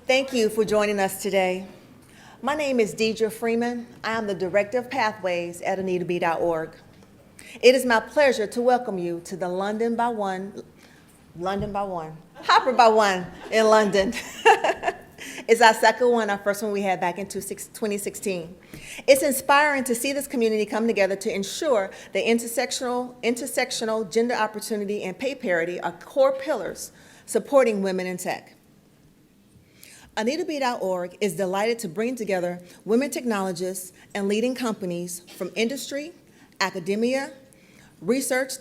Thank you for joining us today. My name is Deidra Freeman. I am the Director of Pathways at AnitaB.org. It is my pleasure to welcome you to the Hopper by One in London. It's our second one, our first one we had back in 2016. It's inspiring to see this community come together to ensure that intersectional gender opportunity and pay parity are core pillars supporting women in tech. AnitaB.org is delighted to bring together women technologists and leading companies from industry, academia, research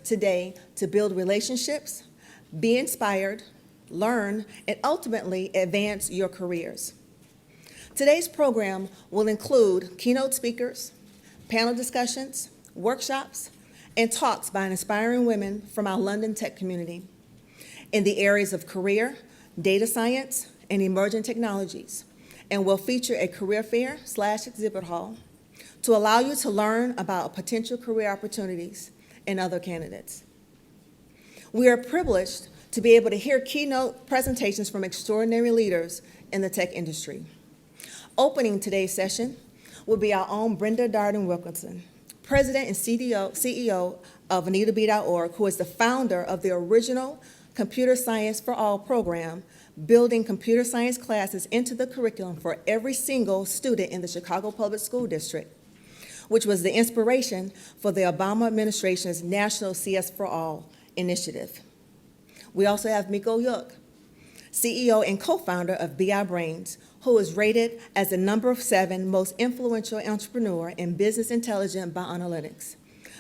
today to build relationships, be inspired, learn, and ultimately advance your careers. Today's program will include keynote speakers, panel discussions, workshops, and talks by inspiring women from our London tech community in the areas of career, data science, and emerging technologies, and will feature a career fair/exhibit hall to allow you to learn about potential career opportunities and other candidates. We are privileged to be able to hear keynote presentations from extraordinary leaders in the tech industry. Opening today's session will be our own Brenda Darden Wilkerson, President and CEO of AnitaB.org, who is the founder of the original Computer Science for All program, building computer science classes into the curriculum for every single student in the Chicago Public School District, which was the inspiration for the Obama administration's National CS for All initiative. We also have Mico, CEO and co-founder of Brainz, who is rated as the number 7 most influential entrepreneur in business intelligence by Analytics,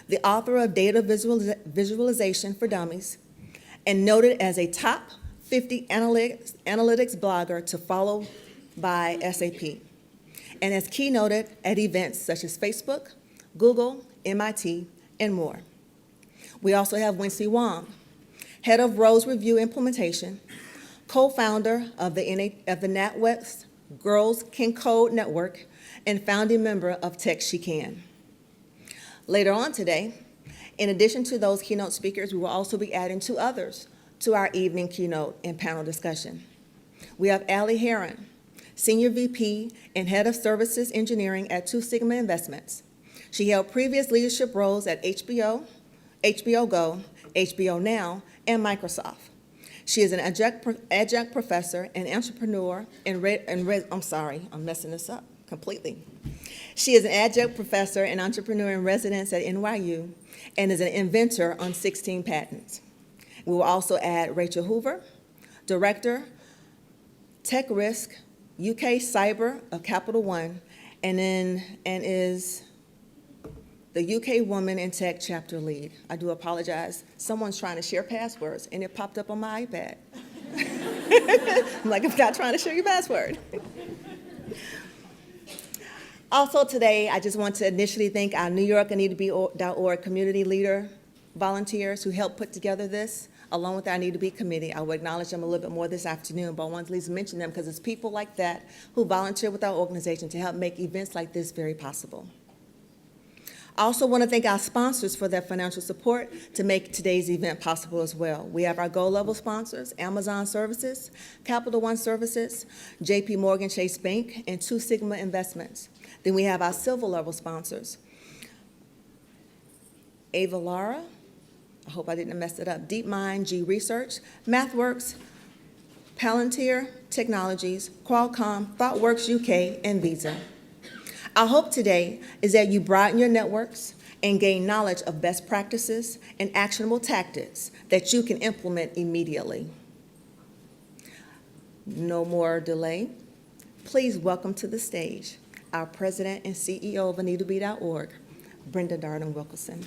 the author of Data Visualization for Dummies, and noted as a top 50 analytics blogger to follow by SAP, and has keynoted at events such as Facebook, Google, MIT, and more. We also have Wincie Wong, head of Rose Review Implementation, co-founder of the NatWest Girls Can Code network, and founding member of Tech She Can. Later on today, in addition to those keynote speakers, we will also be adding 2 others to our evening keynote and panel discussion. We have Allie Heron, Senior VP and Head of Services Engineering at 2 Sigma Investments. She held previous leadership roles at HBO Go, HBO Now, and Microsoft. She is an adjunct professor and entrepreneur I'm messing this up completely. She is an adjunct professor and entrepreneur in residence at NYU and is an inventor on 16 patents. We will also add Rachel Hoover, Director, Tech Risk, UK Cyber of Capital One, and is the UK Woman in Tech Chapter Lead. I do apologize. Someone's trying to share passwords, and it popped up on my iPad. I'm like, I'm not trying to share your password. Also today, I just want to initially thank our New York AnitaB.org community leader volunteers who helped put together this, along with our AnitaB committee. I will acknowledge them a little bit more this afternoon, but I wanted to at least mention them because it's people like that who volunteer with our organization to help make events like this very possible. I also want to thank our sponsors for their financial support to make today's event possible as well. We have our gold level sponsors, Amazon Services, Capital One Services, JP Morgan Chase Bank, and 2 Sigma Investments. Then we have our silver level sponsors, Ava Lara, I hope I didn't mess it up, DeepMind, G Research, MathWorks, Palantir Technologies, Qualcomm, ThoughtWorks UK, and Visa. Our hope today is that you broaden your networks and gain knowledge of best practices and actionable tactics that you can implement immediately. No more delay. Please welcome to the stage our President and CEO of AnitaB.org, Brenda Darden Wilkerson.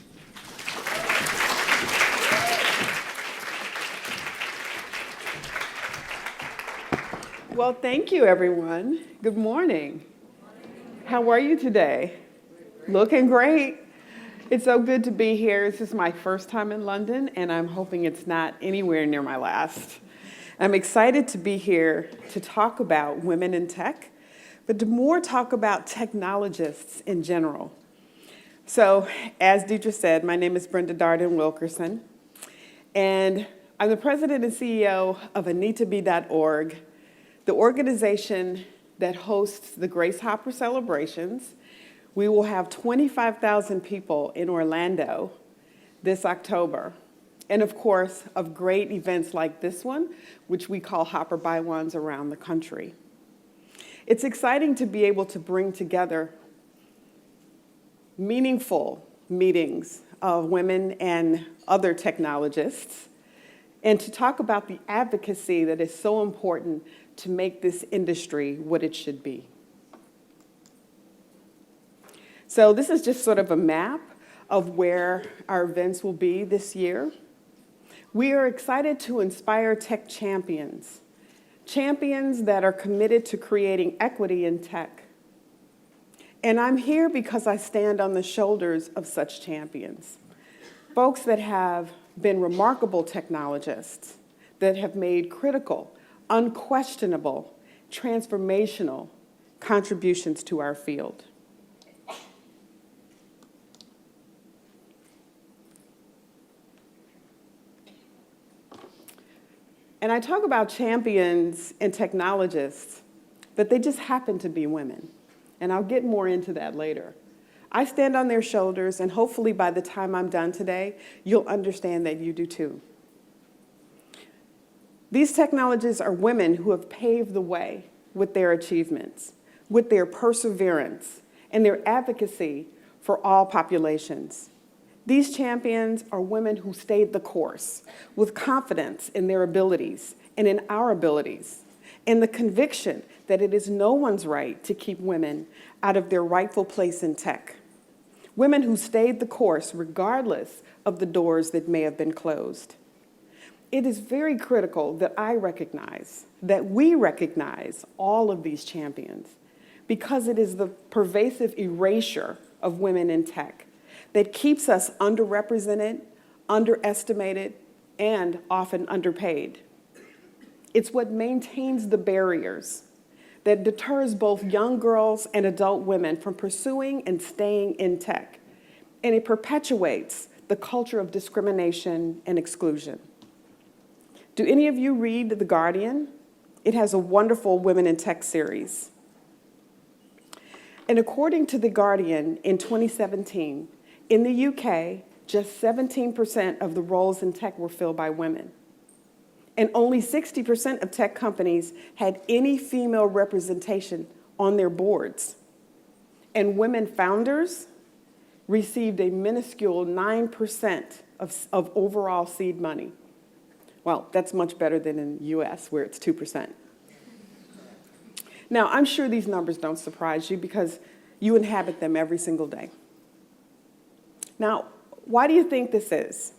Well, thank you, everyone. Good morning. How are you today? Looking great. It's so good to be here. This is my first time in London, and I'm hoping it's not anywhere near my last. I'm excited to be here to talk about women in tech, but to more talk about technologists in general. So, as Deidra said, my name is Brenda Darden Wilkerson, and I'm the president and CEO of AnitaB.org, the organization that hosts the Grace Hopper celebrations. We will have 25,000 people in Orlando this October. And of course, of great events like this one, which we call Hopper by Ones around the country. It's exciting to be able to bring together meaningful meetings of women and other technologists, and to talk about the advocacy that is so important to make this industry what it should be. So this is just sort of a map of where our events will be this year. We are excited to inspire tech champions, champions that are committed to creating equity in tech. And I'm here because I stand on the shoulders of such champions, folks that have been remarkable technologists, that have made critical, unquestionable, transformational contributions to our field. And I talk about champions and technologists, but they just happen to be women. And I'll get more into that later. I stand on their shoulders, and hopefully by the time I'm done today, you'll understand that you do too. These technologists are women who have paved the way with their achievements, with their perseverance, and their advocacy for all populations. These champions are women who stayed the course with confidence in their abilities and in our abilities, and the conviction that it is no one's right to keep women out of their rightful place in tech. Women who stayed the course regardless of the doors that may have been closed. It is very critical that we recognize all of these champions, because it is the pervasive erasure of women in tech that keeps us underrepresented, underestimated, and often underpaid. It's what maintains the barriers that deters both young girls and adult women from pursuing and staying in tech. And it perpetuates the culture of discrimination and exclusion. Do any of you read The Guardian? It has a wonderful Women in Tech series. And according to The Guardian, in 2017, in the UK, just 17% of the roles in tech were filled by women. And only 60% of tech companies had any female representation on their boards. And women founders received a minuscule 9% of overall seed money. Well, that's much better than in the US, where it's 2%. Now, I'm sure these numbers don't surprise you because you inhabit them every single day. Now, why do you think this is?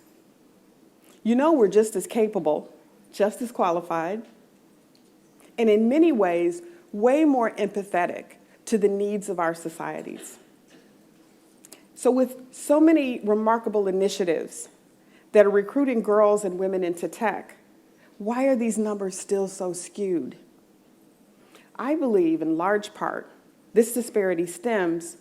You know we're just as capable, just as qualified, and in many ways, way more empathetic to the needs of our societies. So with so many remarkable initiatives that are recruiting girls and women into tech, why are these numbers still so skewed? I believe, in large part, this disparity stems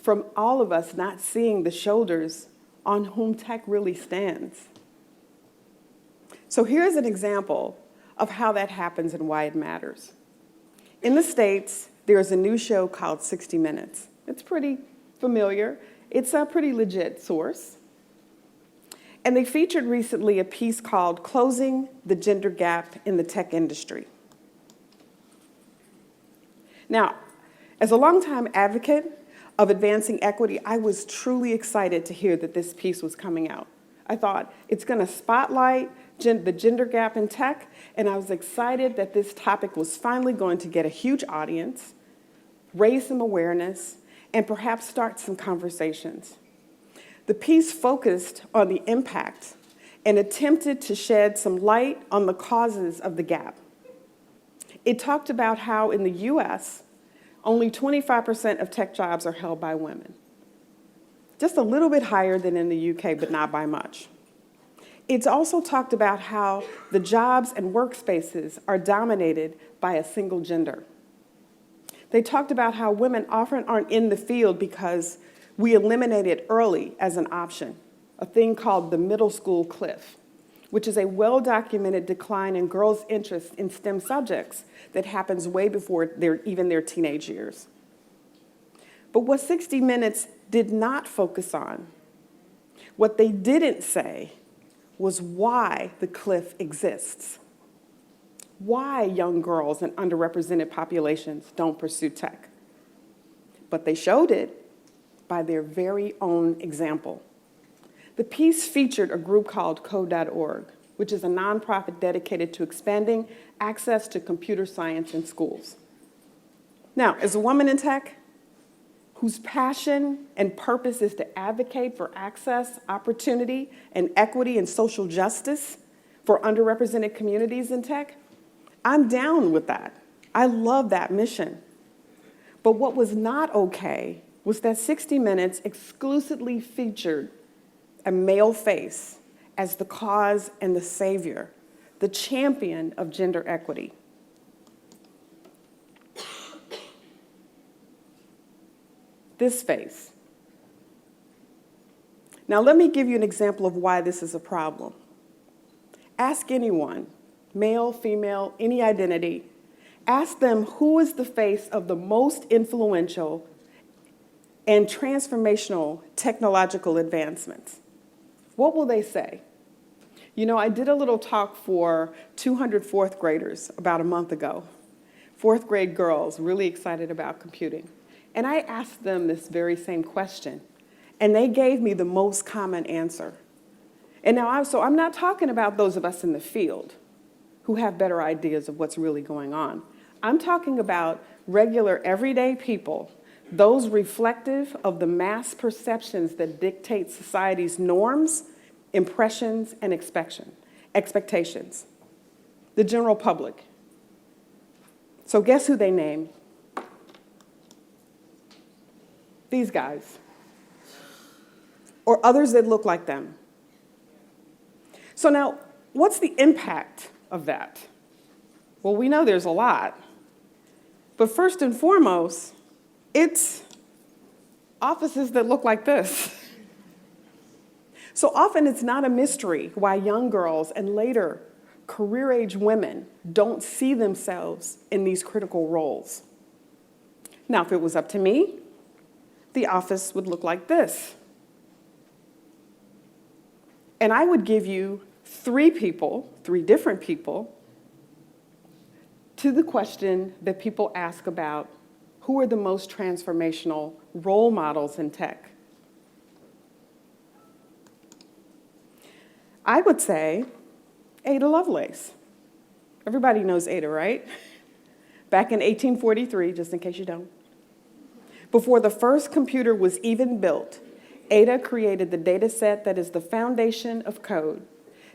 from all of us not seeing the shoulders on whom tech really stands. So here's an example of how that happens and why it matters. In the States, there's a new show called 60 Minutes. It's pretty familiar. It's a pretty legit source. And they featured recently a piece called Closing the Gender Gap in the Tech Industry. Now, as a longtime advocate of advancing equity, I was truly excited to hear that this piece was coming out. I thought it's going to spotlight the gender gap in tech, and I was excited that this topic was finally going to get a huge audience, raise some awareness, and perhaps start some conversations. The piece focused on the impact and attempted to shed some light on the causes of the gap. It talked about how in the US, only 25% of tech jobs are held by women. Just a little bit higher than in the UK, but not by much. It's also talked about how the jobs and workspaces are dominated by a single gender. They talked about how women often aren't in the field because we eliminate it early as an option, a thing called the middle school cliff, which is a well-documented decline in girls' interest in STEM subjects that happens way before even their teenage years. But what 60 Minutes did not focus on, what they didn't say, was why the cliff exists. Why young girls and underrepresented populations don't pursue tech. But they showed it by their very own example. The piece featured a group called Code.org, which is a nonprofit dedicated to expanding access to computer science in schools. Now, as a woman in tech, whose passion and purpose is to advocate for access, opportunity, and equity and social justice for underrepresented communities in tech, I'm down with that. I love that mission. But what was not okay was that 60 Minutes exclusively featured a male face as the cause and the savior, the champion of gender equity. This face. Now, let me give you an example of why this is a problem. Ask anyone, male, female, any identity, ask them who is the face of the most influential and transformational technological advancements. What will they say? You know, I did a little talk for 200 fourth graders about a month ago. Fourth grade girls really excited about computing. And I asked them this very same question, and they gave me the most common answer. And now, I'm not talking about those of us in the field who have better ideas of what's really going on. I'm talking about regular, everyday people, those reflective of the mass perceptions that dictate society's norms, impressions, and expectations. The general public. So guess who they name? These guys. Or others that look like them. So now, what's the impact of that? Well, we know there's a lot. But first and foremost, it's offices that look like this. So often it's not a mystery why young girls and later career-age women don't see themselves in these critical roles. Now, if it was up to me, the office would look like this. And I would give you three different people, to the question that people ask about who are the most transformational role models in tech. I would say Ada Lovelace. Everybody knows Ada, right? Back in 1843, just in case you don't. Before the first computer was even built, Ada created the data set that is the foundation of code.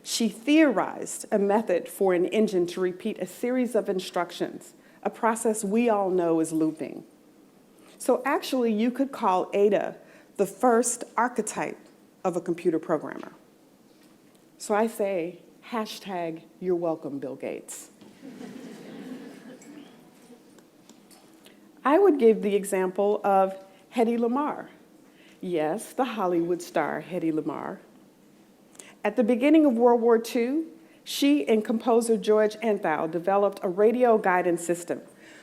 She theorized a method for an engine to repeat a series of instructions, a process we all know is looping. So actually, you could call Ada the first archetype of a computer programmer. So I say, hashtag, you're welcome, Bill Gates. I would give the example of Hedy Lamarr. Yes, the Hollywood star Hedy Lamarr. At the beginning of World War II, she and composer George Antheil developed a radio guidance system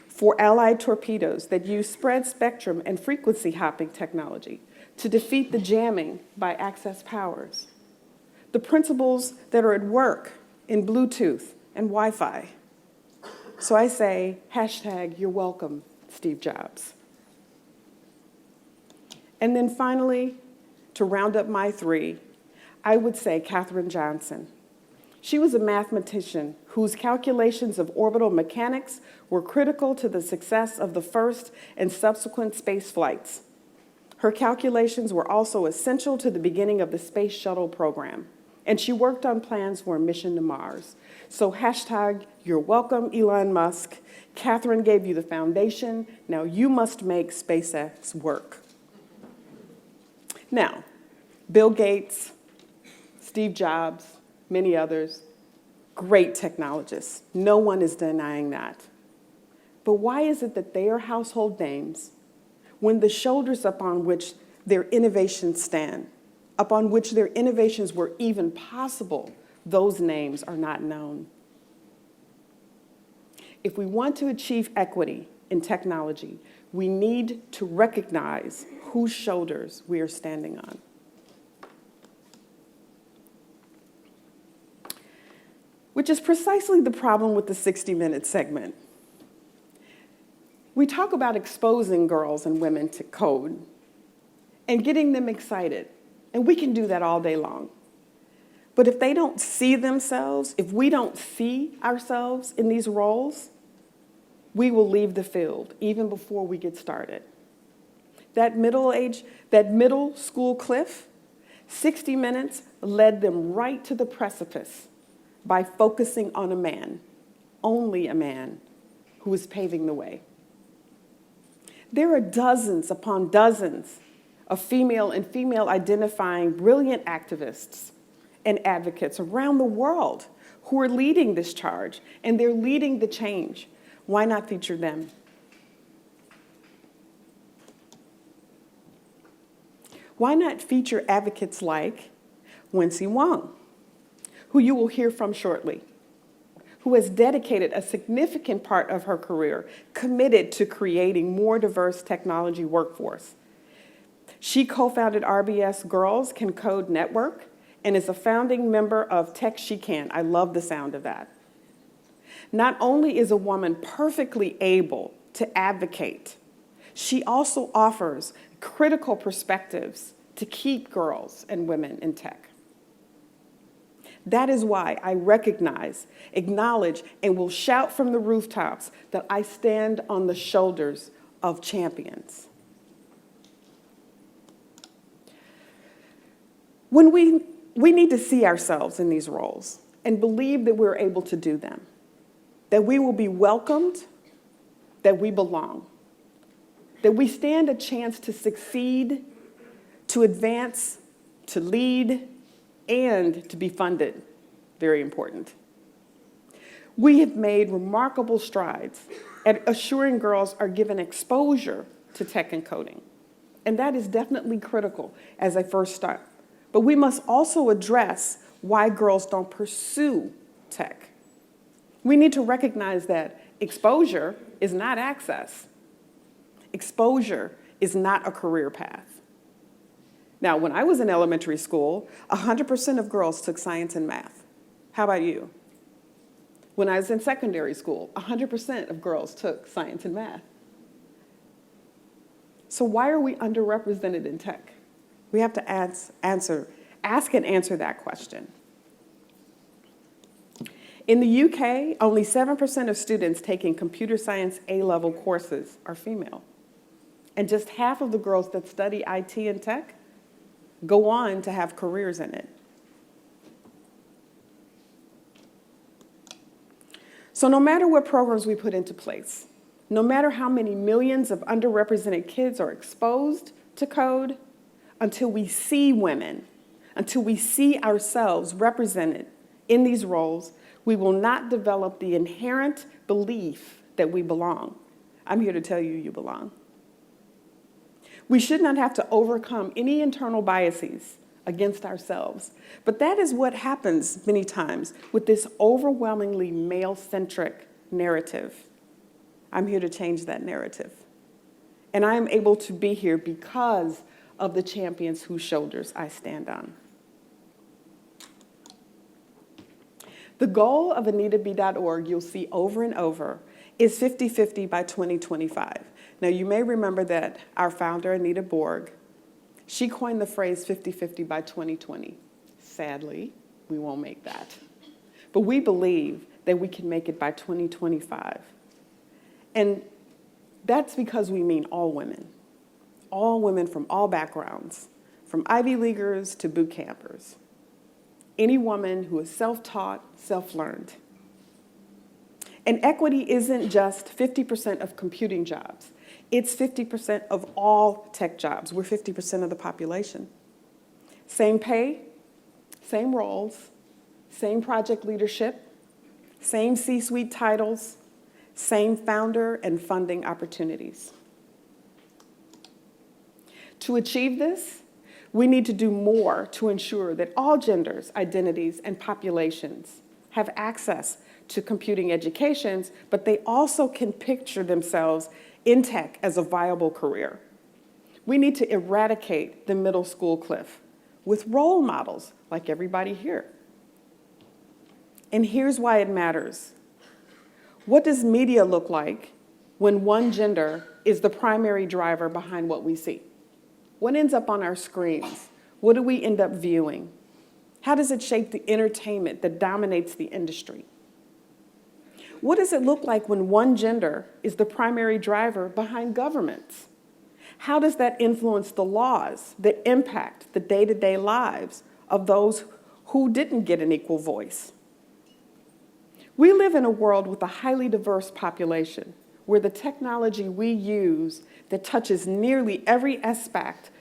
for Allied torpedoes that used spread spectrum and frequency hopping technology to defeat the jamming by access powers. The principles that are at work in Bluetooth and Wi-Fi. So I say, hashtag, you're welcome, Steve Jobs. And then finally, to round up my three, I would say Katherine Johnson. She was a mathematician whose calculations of orbital mechanics were critical to the success of the first and subsequent space flights. Her calculations were also essential to the beginning of the Space Shuttle program, and she worked on plans for a mission to Mars. So hashtag, you're welcome, Elon Musk. Katherine gave you the foundation. Now you must make SpaceX work. Now, Bill Gates, Steve Jobs, many others, great technologists. No one is denying that. But why is it that they are household names when the shoulders upon which their innovations stand, upon which their innovations were even possible, those names are not known. If we want to achieve equity in technology, we need to recognize whose shoulders we are standing on. Which is precisely the problem with the 60-minute segment. We talk about exposing girls and women to code and getting them excited, and we can do that all day long. But if they don't see themselves, if we don't see ourselves in these roles, we will leave the field even before we get started. That middle school cliff, 60 Minutes led them right to the precipice by focusing on a man, only a man, who is paving the way. There are dozens upon dozens of female and female-identifying brilliant activists and advocates around the world who are leading this charge, and they're leading the change. Why not feature them? Why not feature advocates like Wincie Wong, who you will hear from shortly, who has dedicated a significant part of her career committed to creating more diverse technology workforce. She co-founded RBS Girls Can Code Network and is a founding member of Tech She Can. I love the sound of that. Not only is a woman perfectly able to advocate, she also offers critical perspectives to keep girls and women in tech. That is why I recognize, acknowledge, and will shout from the rooftops that I stand on the shoulders of champions. When we need to see ourselves in these roles and believe that we're able to do them, that we will be welcomed, that we belong, that we stand a chance to succeed, to advance, to lead, and to be funded. Very important. We have made remarkable strides at assuring girls are given exposure to tech and coding. And that is definitely critical as a first start. But we must also address why girls don't pursue tech. We need to recognize that exposure is not access. Exposure is not a career path. Now, when I was in elementary school, 100% of girls took science and math. How about you? When I was in secondary school, 100% of girls took science and math. So why are we underrepresented in tech? We have to ask and answer that question. In the UK, only 7% of students taking computer science A-level courses are female. And just half of the girls that study IT and tech go on to have careers in it. So no matter what programs we put into place, no matter how many millions of underrepresented kids are exposed to code, until we see women, until we see ourselves represented in these roles, we will not develop the inherent belief that we belong. I'm here to tell you, you belong. We should not have to overcome any internal biases against ourselves. But that is what happens many times with this overwhelmingly male-centric narrative. I'm here to change that narrative. And I am able to be here because of the champions whose shoulders I stand on. The goal of AnitaB.org, you'll see over and over, is 50-50 by 2025. Now, you may remember that our founder, Anita Borg, she coined the phrase 50-50 by 2020. Sadly, we won't make that. But we believe that we can make it by 2025. And that's because we mean all women from all backgrounds, from Ivy Leaguers to boot campers. Any woman who is self-taught, self-learned. And equity isn't just 50% of computing jobs. It's 50% of all tech jobs. We're 50% of the population. Same pay, same roles, same project leadership, same C-suite titles, same founder and funding opportunities. To achieve this, We need to do more to ensure that all genders, identities, and populations have access to computing educations, but they also can picture themselves in tech as a viable career. We need to eradicate the middle school cliff with role models like everybody here. And here's why it matters. What does media look like when one gender is the primary driver behind what we see? What ends up on our screens? What do we end up viewing? How does it shape the entertainment that dominates the industry? What does it look like when one gender is the primary driver behind governments? How does that influence the laws that impact the day-to-day lives of those who didn't get an equal voice? We live in a world with a highly diverse population where the technology we use that touches nearly every aspect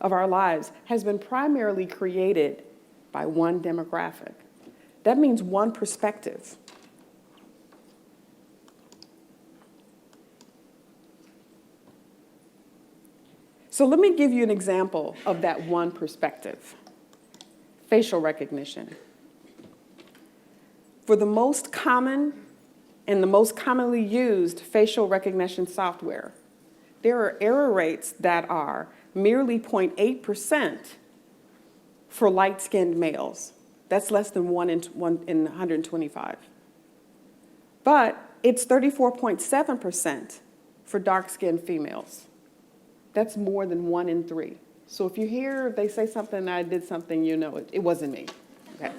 of our lives has been primarily created by one demographic. That means one perspective. So let me give you an example of that one perspective. Facial recognition. For the most common and the most commonly used facial recognition software, there are error rates that are merely 0.8% for light-skinned males. That's less than 1 in 125. But it's 34.7% for dark-skinned females. That's more than 1 in 3. So if you hear they say something, I did something, you know it wasn't me. Okay.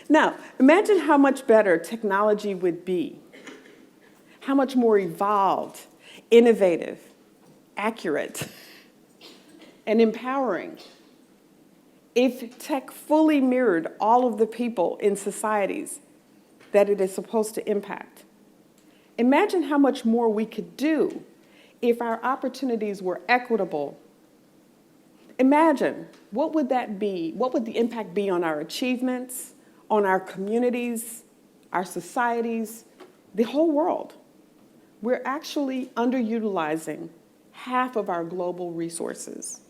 Now, imagine how much better technology would be, how much more evolved, innovative, accurate, and empowering if tech fully mirrored all of the people in societies that it is supposed to impact. Imagine how much more we could do if our opportunities were equitable. Imagine, what would that be? What would the impact be on our achievements, on our communities, our societies, the whole world? We're actually underutilizing half of our global resources.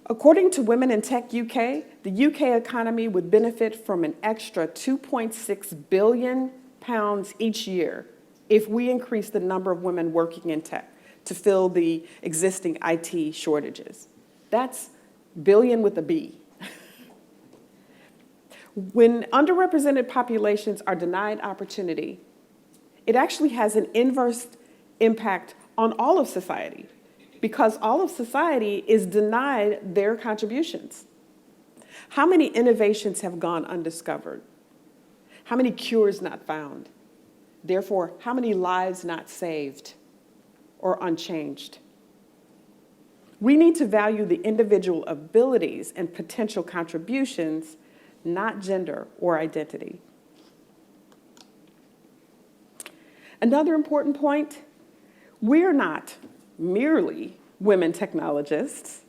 According to Women in Tech UK, the UK economy would benefit from an extra £2.6 billion each year if we increase the number of women working in tech to fill the existing IT shortages. That's billion with a B. When underrepresented populations are denied opportunity, it actually has an inverse impact on all of society, because all of society is denied their contributions. How many innovations have gone undiscovered? How many cures not found? Therefore, how many lives not saved or unchanged? We need to value the individual abilities and potential contributions, not gender or identity. Another important point, we're not merely women technologists,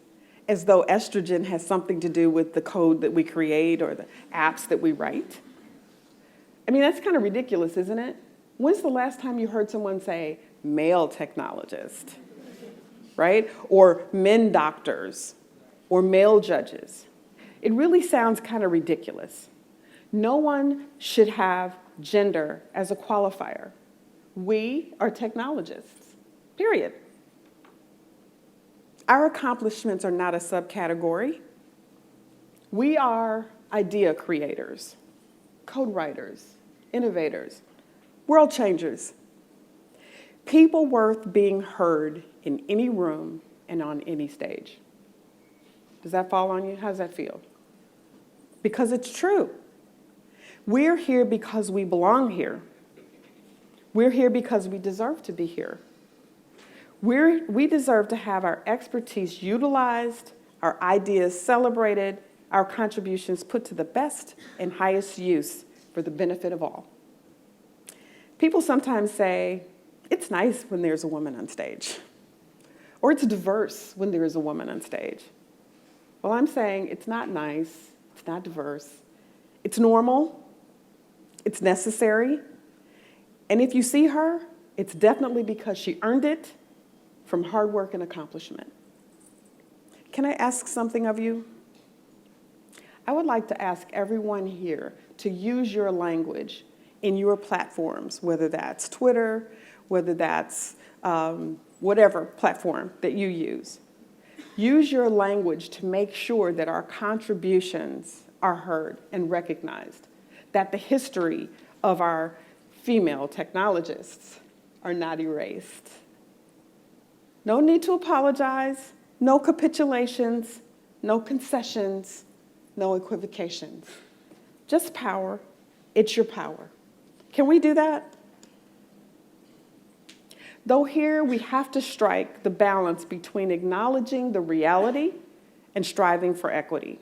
as though estrogen has something to do with the code that we create or the apps that we write. I mean, that's kind of ridiculous, isn't it? When's the last time you heard someone say male technologist, right? Or men doctors, or male judges? It really sounds kind of ridiculous. No one should have gender as a qualifier. We are technologists, period. Our accomplishments are not a subcategory. We are idea creators, code writers, innovators, world changers, people worth being heard in any room and on any stage. Does that fall on you? How does that feel? Because it's true. We're here because we belong here. We're here because we deserve to be here. We deserve to have our expertise utilized, our ideas celebrated, our contributions put to the best and highest use for the benefit of all. People sometimes say, it's nice when there's a woman on stage, or it's diverse when there is a woman on stage. Well, I'm saying it's not nice, it's not diverse, it's normal, it's necessary, and if you see her, it's definitely because she earned it from hard work and accomplishment. Can I ask something of you? I would like to ask everyone here to use your language in your platforms, whether that's Twitter, whether that's whatever platform that you use. Use your language to make sure that our contributions are heard and recognized, that the history of our female technologists are not erased. No need to apologize, no capitulations, no concessions, no equivocations. Just power. It's your power. Can we do that? Though here we have to strike the balance between acknowledging the reality and striving for equity.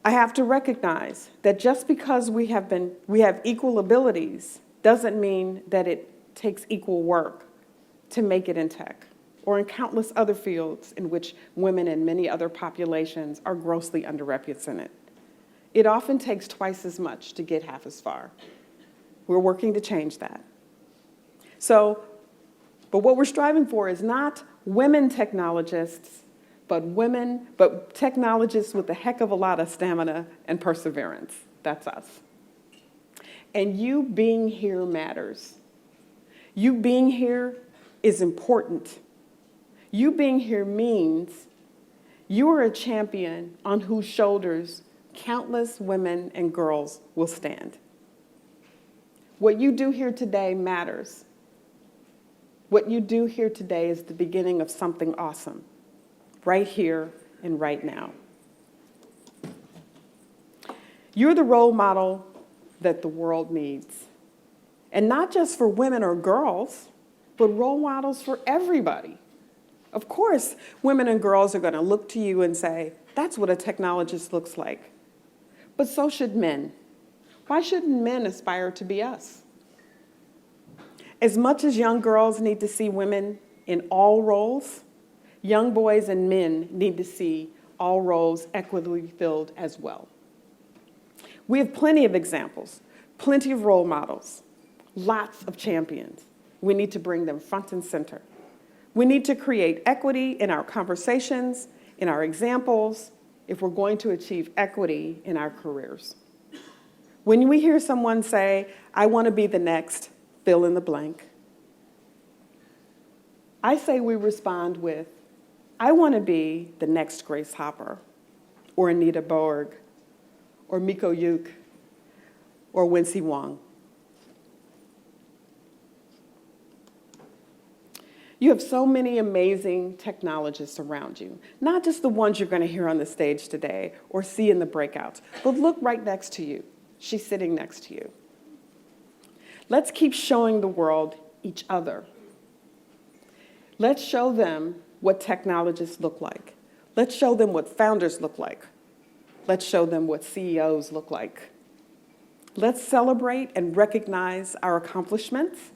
I have to recognize that just because we have equal abilities doesn't mean that it takes equal work to make it in tech or in countless other fields in which women and many other populations are grossly underrepresented. It often takes twice as much to get half as far. We're working to change that. But what we're striving for is not women technologists, but technologists with a heck of a lot of stamina and perseverance. That's us. And you being here matters. You being here is important. You being here means you are a champion on whose shoulders countless women and girls will stand. What you do here today matters. What you do here today is the beginning of something awesome, right here and right now. You're the role model that the world needs. And not just for women or girls, but role models for everybody. Of course, women and girls are going to look to you and say, that's what a technologist looks like. But so should men. Why shouldn't men aspire to be us? As much as young girls need to see women in all roles, young boys and men need to see all roles equitably filled as well. We have plenty of examples, plenty of role models, lots of champions. We need to bring them front and center. We need to create equity in our conversations, in our examples, if we're going to achieve equity in our careers. When we hear someone say, I want to be the next, fill in the blank, I say we respond with, I want to be the next Grace Hopper, or Anita Borg, or Mico or Wincie Wong. You have so many amazing technologists around you, not just the ones you're going to hear on the stage today or see in the breakouts, but look right next to you. She's sitting next to you. Let's keep showing the world each other. Let's show them what technologists look like. Let's show them what founders look like. Let's show them what CEOs look like. Let's celebrate and recognize our accomplishments,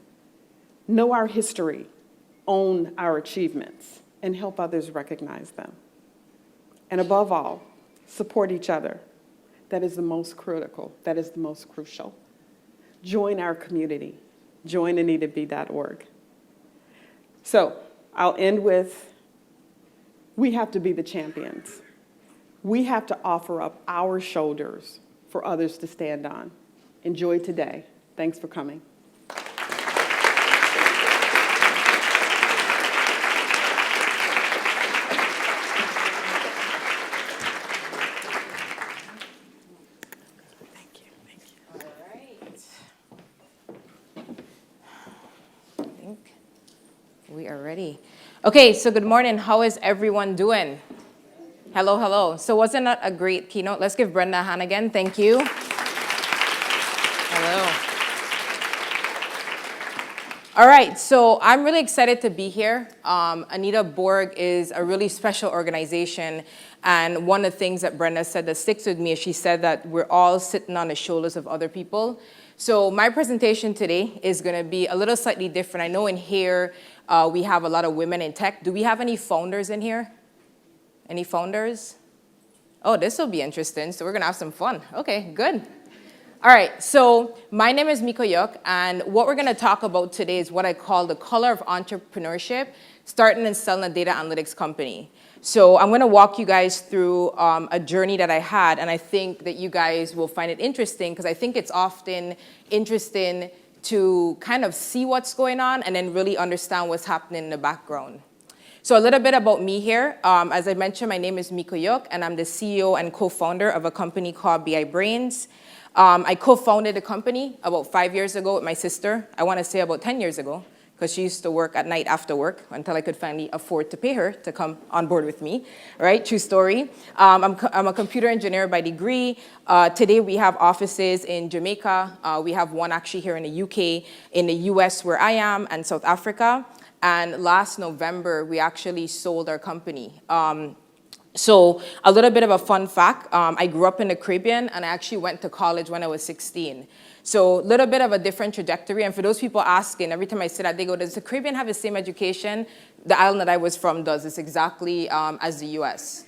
know our history, own our achievements, and help others recognize them. And above all, support each other. That is the most critical. That is the most crucial. Join our community. Join AnitaB.org. So I'll end with, we have to be the champions. We have to offer up our shoulders for others to stand on. Enjoy today. Thanks for coming. We are ready. Okay, so good morning. How is everyone doing? Hello, hello. So wasn't that a great keynote? Let's give Brenda a hand again. Thank you. Hello. All right, so I'm really excited to be here. Anita Borg is a really special organization, and one of the things that Brenda said that sticks with me is she said that we're all sitting on the shoulders of other people. So my presentation today is going to be a little slightly different. I know in here we have a lot of women in tech. Do we have any founders in here? Any founders? Oh, this will be interesting. So we're going to have some fun. Okay, good. All right, so my name is Mico, and what we're going to talk about today is what I call the color of entrepreneurship, starting and selling a data analytics company. So I'm going to walk you guys through a journey that I had, and I think that you guys will find it interesting because I think it's often interesting to kind of see what's going on and then really understand what's happening in the background. So a little bit about me here. As I mentioned, my name is Mico, and I'm the CEO and co-founder of a company called Brainz. I co-founded the company about 5 years ago with my sister. I want to say about 10 years ago, because she used to work at night after work until I could finally afford to pay her to come on board with me, right? True story. I'm a computer engineer by degree. Today we have offices in Jamaica. We have one actually here in the UK, in the US where I am, and South Africa. And last November, we actually sold our company. So a little bit of a fun fact, I grew up in the Caribbean and I actually went to college when I was 16. So a little bit of a different trajectory. And for those people asking, every time I say that, they go, does the Caribbean have the same education the island that I was from does? It's exactly as the US.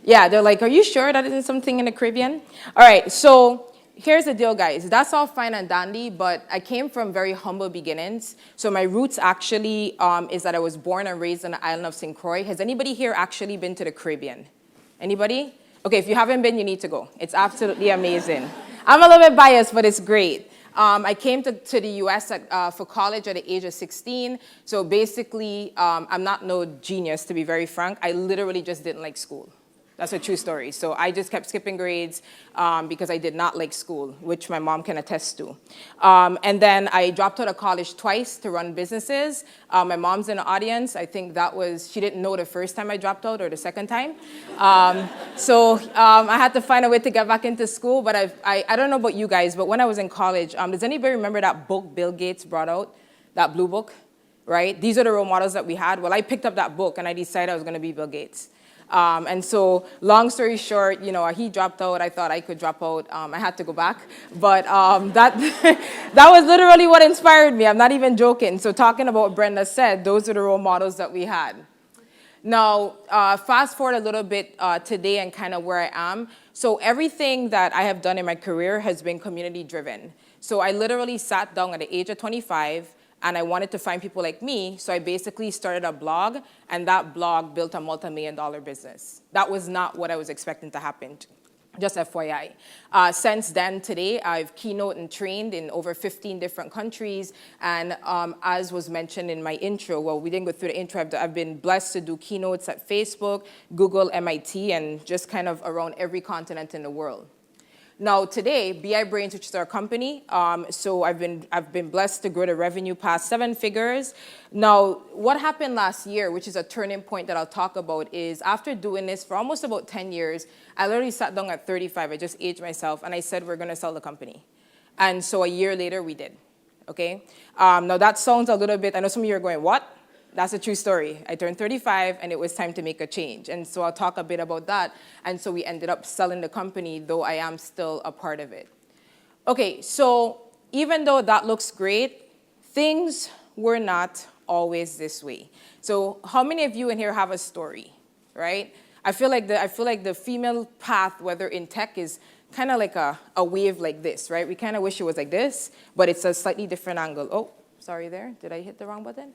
Yeah, they're like, are you sure that isn't something in the Caribbean? All right, so here's the deal, guys. That's all fine and dandy, but I came from very humble beginnings. So my roots actually is that I was born and raised on the island of St. Croix. Has anybody here actually been to the Caribbean? Anybody? Okay, if you haven't been, you need to go. It's absolutely amazing. I'm a little bit biased, but it's great. I came to the US for college at the age of 16. So basically, I'm not no genius, to be very frank. I literally just didn't like school. That's a true story. So I just kept skipping grades because I did not like school, which my mom can attest to. And then I dropped out of college twice to run businesses. My mom's in the audience. I think she didn't know the first time I dropped out or the second time. So I had to find a way to get back into school. But I don't know about you guys, but when I was in college, does anybody remember that book Bill Gates brought out, that blue book, right? These are the role models that we had. Well, I picked up that book and I decided I was going to be Bill Gates. And so, long story short, he dropped out. I thought I could drop out. I had to go back. But that was literally what inspired me. I'm not even joking. So talking about what Brenda said, those are the role models that we had. Now, fast forward a little bit today and kind of where I am. So everything that I have done in my career has been community driven. So I literally sat down at the age of 25 and I wanted to find people like me, so I basically started a blog, and that blog built a multi-million-dollar business. That was not what I was expecting to happen, just FYI. Since then, today, I've keynote and trained in over 15 different countries, and as was mentioned in my intro, well, we didn't go through the intro, I've been blessed to do keynotes at Facebook, Google, MIT, and just kind of around every continent in the world. Now today, Brainz, which is our company, so I've been blessed to grow the revenue past 7 figures. Now, what happened last year, which is a turning point that I'll talk about, is after doing this for almost about 10 years, I literally sat down at 35, I just aged myself, and I said, we're gonna sell the company. And so a year later, we did, okay? Now that sounds a little bit, I know some of you are going, what? That's a true story. I turned 35 and it was time to make a change. And so I'll talk a bit about that. And so we ended up selling the company, though I am still a part of it. Okay, so even though that looks great, things were not always this way. So how many of you in here have a story, right? I feel like the female path, whether in tech, is kind of like a wave like this, right? We kind of wish it was like this, but it's a slightly different angle. Oh, sorry there. Did I hit the wrong button?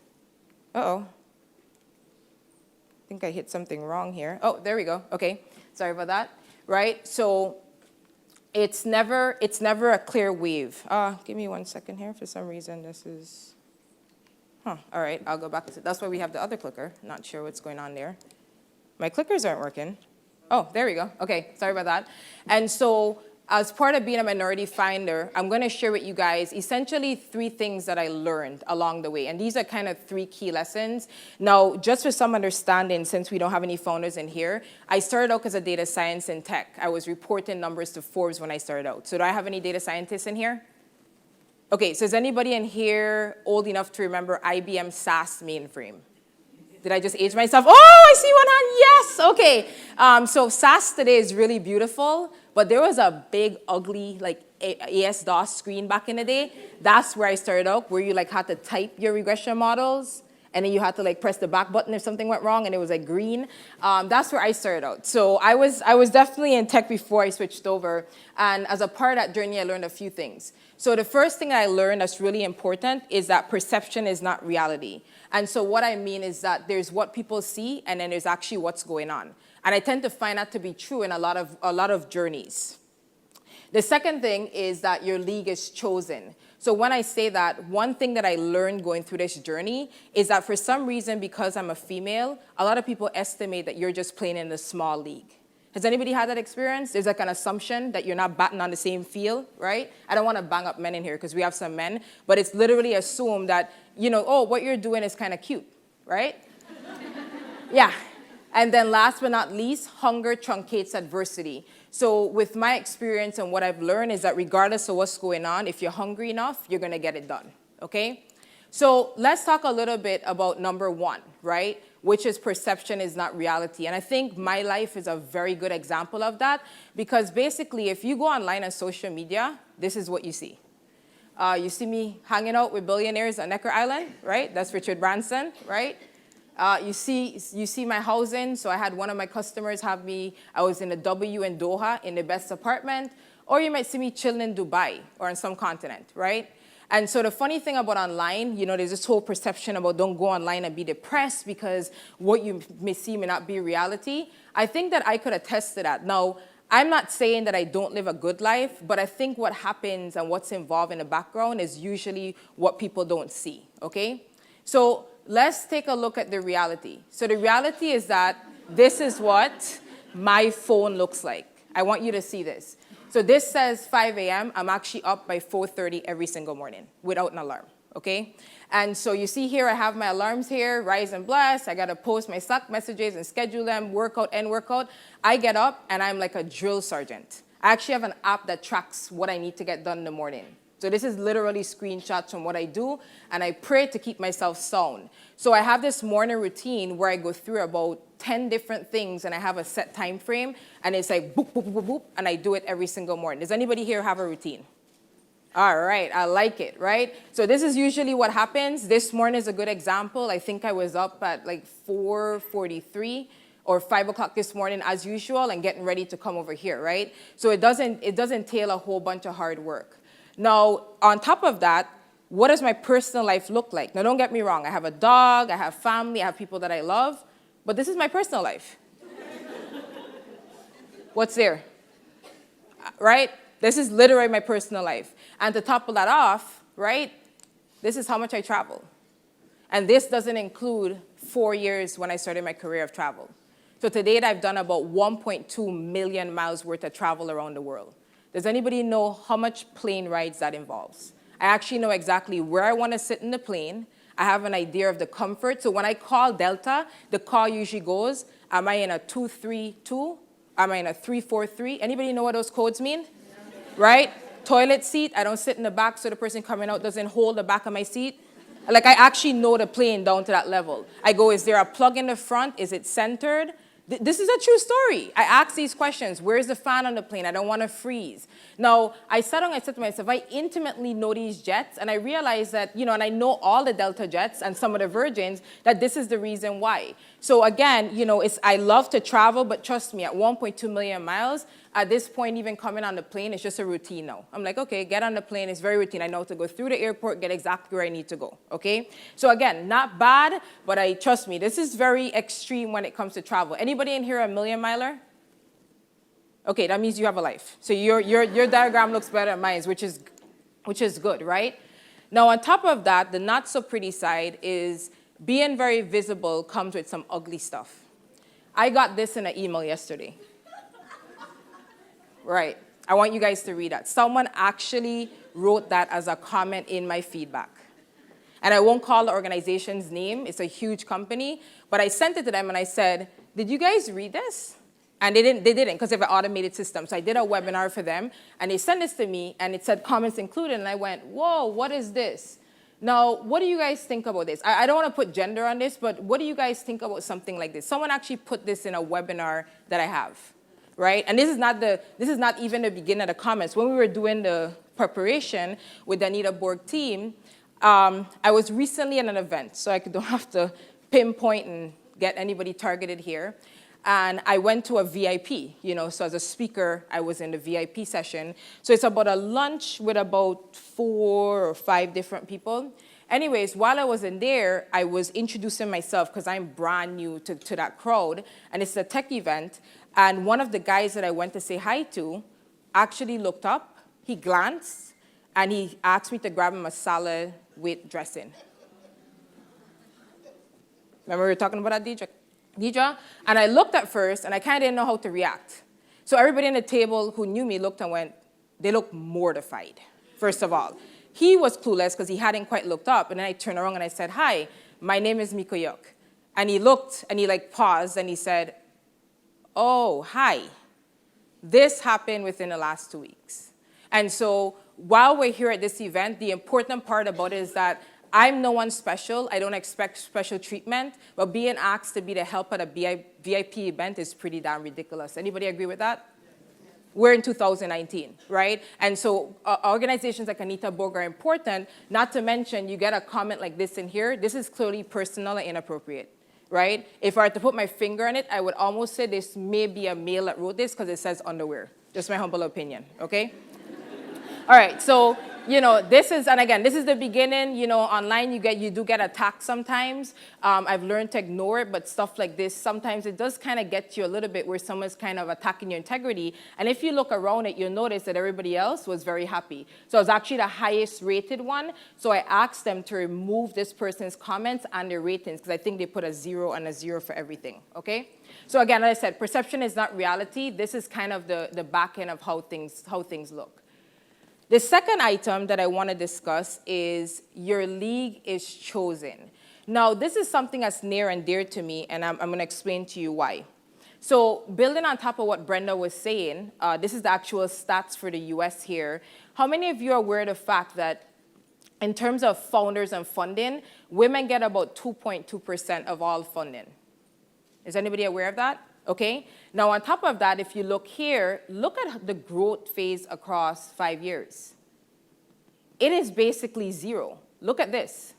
Uh-oh. I think I hit something wrong here. Oh, there we go. Okay, sorry about that. Right, so it's never a clear wave. Give me 1 second here. For some reason, this is, all right, I'll go back to, that's why we have the other clicker. Not sure what's going on there. My clickers aren't working. Oh, there we go. Okay, sorry about that. And so as part of being a minority finder, I'm going to share with you guys essentially 3 things that I learned along the way. And these are kind of 3 key lessons. Now, just for some understanding, since we don't have any founders in here, I started out as a data science in tech. I was reporting numbers to Forbes when I started out. So do I have any data scientists in here? Okay, so is anybody in here old enough to remember IBM SAS mainframe? Did I just age myself? Oh, I see one hand. Yes. Okay. So SAS today is really beautiful, but there was a big, ugly, like AS-DOS screen back in the day. That's where I started out, where you like had to type your regression models. and then you had to like press the back button if something went wrong and it was like green. That's where I started out. So I was definitely in tech before I switched over. And as a part of that journey, I learned a few things. So the first thing I learned that's really important is that perception is not reality. And so what I mean is that there's what people see, and then there's actually what's going on. And I tend to find that to be true in a lot of journeys. The second thing is that your league is chosen. So when I say that, one thing that I learned going through this journey is that for some reason, because I'm a female, a lot of people estimate that you're just playing in a small league. Has anybody had that experience? There's like an assumption that you're not batting on the same field, right? I don't want to bang up men in here because we have some men, but it's literally assumed that, oh, what you're doing is kind of cute, right? Yeah. And then last but not least, hunger truncates adversity. So with my experience and what I've learned is that regardless of what's going on, if you're hungry enough, you're going to get it done, okay? So let's talk a little bit about number one, right? Which is perception is not reality. And I think my life is a very good example of that because basically if you go online on social media, this is what you see. You see me hanging out with billionaires on Necker Island, right? That's Richard Branson, right? You see my housing. So I had one of my customers have me, I was in a W in Doha in the best apartment. Or you might see me chilling in Dubai or on some continent, right? And so the funny thing about online, there's this whole perception about don't go online and be depressed because what you may see may not be reality. I think that I could attest to that. Now, I'm not saying that I don't live a good life, but I think what happens and what's involved in the background is usually what people don't see, okay? So let's take a look at the reality. So the reality is that this is what my phone looks like. I want you to see this. So this says 5 a.m. I'm actually up by 4:30 every single morning without an alarm, okay? And so you see here, I have my alarms here, rise and bless. I got to post my Slack messages and schedule them, workout, end workout. I get up and I'm like a drill sergeant. I actually have an app that tracks what I need to get done in the morning. So this is literally screenshots from what I do, and I pray to keep myself sound. So I have this morning routine where I go through about 10 different things, and I have a set time frame, and it's like boop, boop, boop, boop, and I do it every single morning. Does anybody here have a routine? All right, I like it, right? So this is usually what happens. This morning is a good example. I think I was up at like 4:43 or 5 o'clock this morning as usual and getting ready to come over here, right? So it doesn't entail a whole bunch of hard work. Now, on top of that, what does my personal life look like? Now, don't get me wrong. I have a dog, I have family, I have people that I love, but this is my personal life. What's there? Right? This is literally my personal life. And to top that off, right, this is how much I travel. And this doesn't include 4 years when I started my career of travel. So to date, I've done about 1.2 million miles worth of travel around the world. Does anybody know how much plane rides that involves? I actually know exactly where I want to sit in the plane. I have an idea of the comfort. So when I call Delta, the call usually goes, am I in a 232? Am I in a 343? Anybody know what those codes mean? Right? Toilet seat, I don't sit in the back so the person coming out doesn't hold the back of my seat. Like I actually know the plane down to that level. I go, is there a plug in the front? Is it centered? This is a true story. I ask these questions. Where's the fan on the plane? I don't want to freeze. Now, I sat down and I said to myself, I intimately know these jets, and I realized that, and I know all the Delta jets and some of the Virgins, that this is the reason why. So again, I love to travel, but trust me, at 1.2 million miles, at this point, even coming on the plane, it's just a routine now. I'm like, okay, get on the plane. It's very routine. I know to go through the airport, get exactly where I need to go, okay? So again, not bad, but trust me, this is very extreme when it comes to travel. Anybody in here a million miler? Okay, that means you have a life. So your diagram looks better than mine, which is good, right? Now, on top of that, the not so pretty side is being very visible comes with some ugly stuff. I got this in an email yesterday. Right. I want you guys to read that. Someone actually wrote that as a comment in my feedback. And I won't call the organization's name. It's a huge company. But I sent it to them and I said, did you guys read this? And they didn't because they have an automated system. So I did a webinar for them and they sent this to me and it said comments included. And I went, whoa, what is this? Now, what do you guys think about this? I don't want to put gender on this, but what do you guys think about something like this? Someone actually put this in a webinar that I have. Right? And this is not even the beginning of the comments. When we were doing the preparation with the Anita Borg team, I was recently at an event, so I don't have to pinpoint and get anybody targeted here. And I went to a VIP, so as a speaker, I was in the VIP session. So it's about a lunch with about 4 or 5 different people. Anyways, while I was in there, I was introducing myself because I'm brand new to that crowd, and it's a tech event. And one of the guys that I went to say hi to actually looked up, he glanced, and he asked me to grab him a salad with dressing. Remember we were talking about that, Deidra? And I looked at first, and I kind of didn't know how to react. So everybody on the table who knew me looked and went, they looked mortified, first of all. He was clueless because he hadn't quite looked up, and then I turned around and I said, hi, my name is Mico. And he looked, and he paused, and he said, oh, hi. This happened within the last 2 weeks. And so while we're here at this event, the important part about it is that I'm no one special. I don't expect special treatment, but being asked to be the help at a VIP event is pretty damn ridiculous. Anybody agree with that? We're in 2019, right? And so organizations like Anita Borg are important, not to mention you get a comment like this in here. This is clearly personal and inappropriate, right? If I were to put my finger on it, I would almost say this may be a male that wrote this because it says underwear. Just my humble opinion, okay? All right, so, this is, and again, this is the beginning. Online you do get attacked sometimes. I've learned to ignore it, but stuff like this, sometimes it does kind of get you a little bit where someone's kind of attacking your integrity. And if you look around it, you'll notice that everybody else was very happy. So I was actually the highest rated one. So I asked them to remove this person's comments and their ratings because I think they put a 0 and a 0 for everything, okay? So again, as I said, perception is not reality. This is kind of the back end of how things look. The second item that I want to discuss is your league is chosen. Now, this is something that's near and dear to me, and I'm going to explain to you why. So building on top of what Brenda was saying, this is the actual stats for the US here. How many of you are aware of the fact that in terms of founders and funding, women get about 2.2% of all funding? Is anybody aware of that? Okay. Now, on top of that, if you look here, look at the growth phase across 5 years. It is basically 0. Look at this.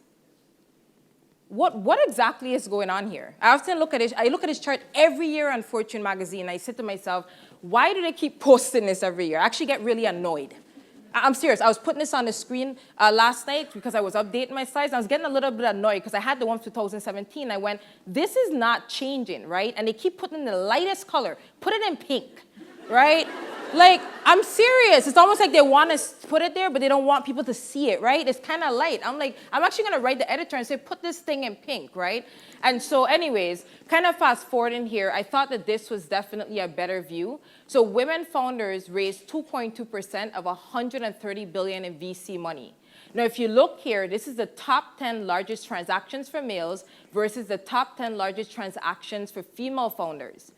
What exactly is going on here? I often look at it. I look at this chart every year on Fortune magazine. And I say to myself, why do they keep posting this every year? I actually get really annoyed. I'm serious. I was putting this on the screen last night because I was updating my slides. I was getting a little bit annoyed because I had the one for 2017. I went, this is not changing, right? And they keep putting the lightest color. Put it in pink, right? I'm serious. It's almost like they want to put it there, but they don't want people to see it, right? It's kind of light. I'm actually going to write the editor and say, put this thing in pink, right? And so anyways, kind of fast forward in here, I thought that this was definitely a better view. So women founders raised 2.2% of $130 billion in VC money. Now, if you look here, this is the top 10 largest transactions for males versus the top 10 largest transactions for female founders.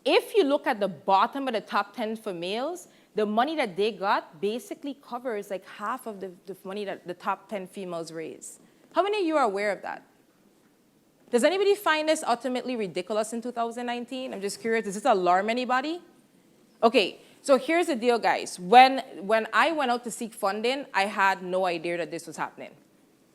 If you look at the bottom of the top 10 for males, the money that they got basically covers half of the money that the top 10 females raise. How many of you are aware of that? Does anybody find this ultimately ridiculous in 2019? I'm just curious, does this alarm anybody? Okay, so here's the deal, guys. When I went out to seek funding, I had no idea that this was happening.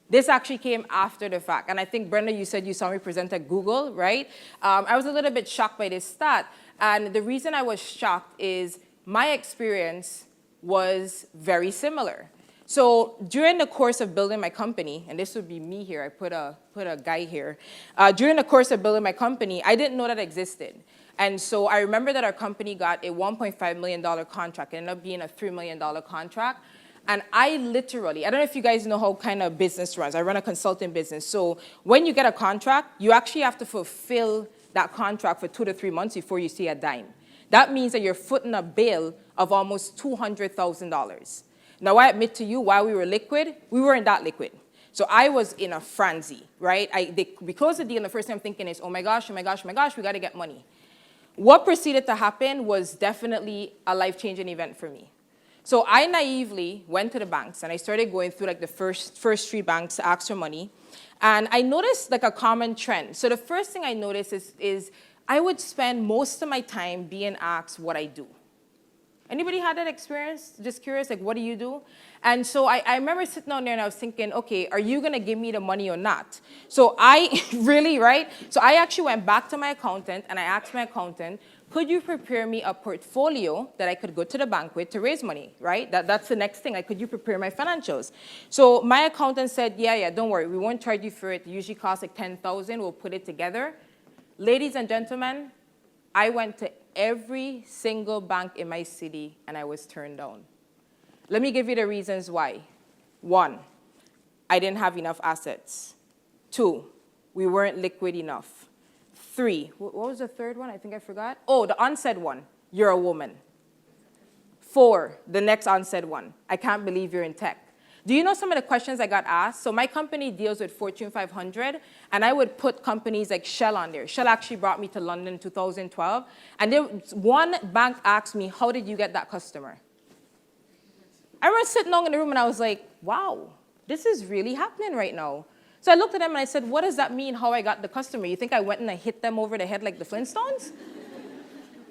This actually came after the fact. And I think, Brenda, you said you saw me present at Google, right? I was a little bit shocked by this stat. And the reason I was shocked is my experience was very similar. So during the course of building my company, and this would be me here, I put a guy here. During the course of building my company, I didn't know that existed. And so I remember that our company got a $1.5 million contract. It ended up being a $3 million contract. And I literally, I don't know if you guys know how kind of business runs. I run a consulting business. So when you get a contract, you actually have to fulfill that contract for 2 to 3 months before you see a dime. That means that you're footing a bill of almost $200,000. Now, I admit to you, while we were liquid, we weren't that liquid. So I was in a frenzy, right? We closed the deal, and the first thing I'm thinking is, oh my gosh, we got to get money. What proceeded to happen was definitely a life-changing event for me. So I naively went to the banks, and I started going through the first 3 banks to ask for money. And I noticed a common trend. So the first thing I noticed is I would spend most of my time being asked what I do. Anybody had that experience? Just curious, like, what do you do? And so I remember sitting down there and I was thinking, okay, are you going to give me the money or not? So I really, right? So I actually went back to my accountant and I asked my accountant, could you prepare me a portfolio that I could go to the bank with to raise money, right? That's the next thing. Like, could you prepare my financials? So my accountant said, yeah, don't worry. We won't charge you for it. It usually costs like $10,000. We'll put it together. Ladies and gentlemen, I went to every single bank in my city and I was turned down. Let me give you the reasons why. 1, I didn't have enough assets. 2, we weren't liquid enough. 3, what was the third one? I think I forgot. Oh, the unsaid one, you're a woman. 4, the next unsaid one, I can't believe you're in tech. Do you know some of the questions I got asked? So my company deals with Fortune 500, and I would put companies like Shell on there. Shell actually brought me to London in 2012, and one bank asked me, how did you get that customer? I remember sitting down in the room, and I was like, wow, this is really happening right now. So I looked at them, and I said, what does that mean, how I got the customer? You think I went and I hit them over the head like the Flintstones?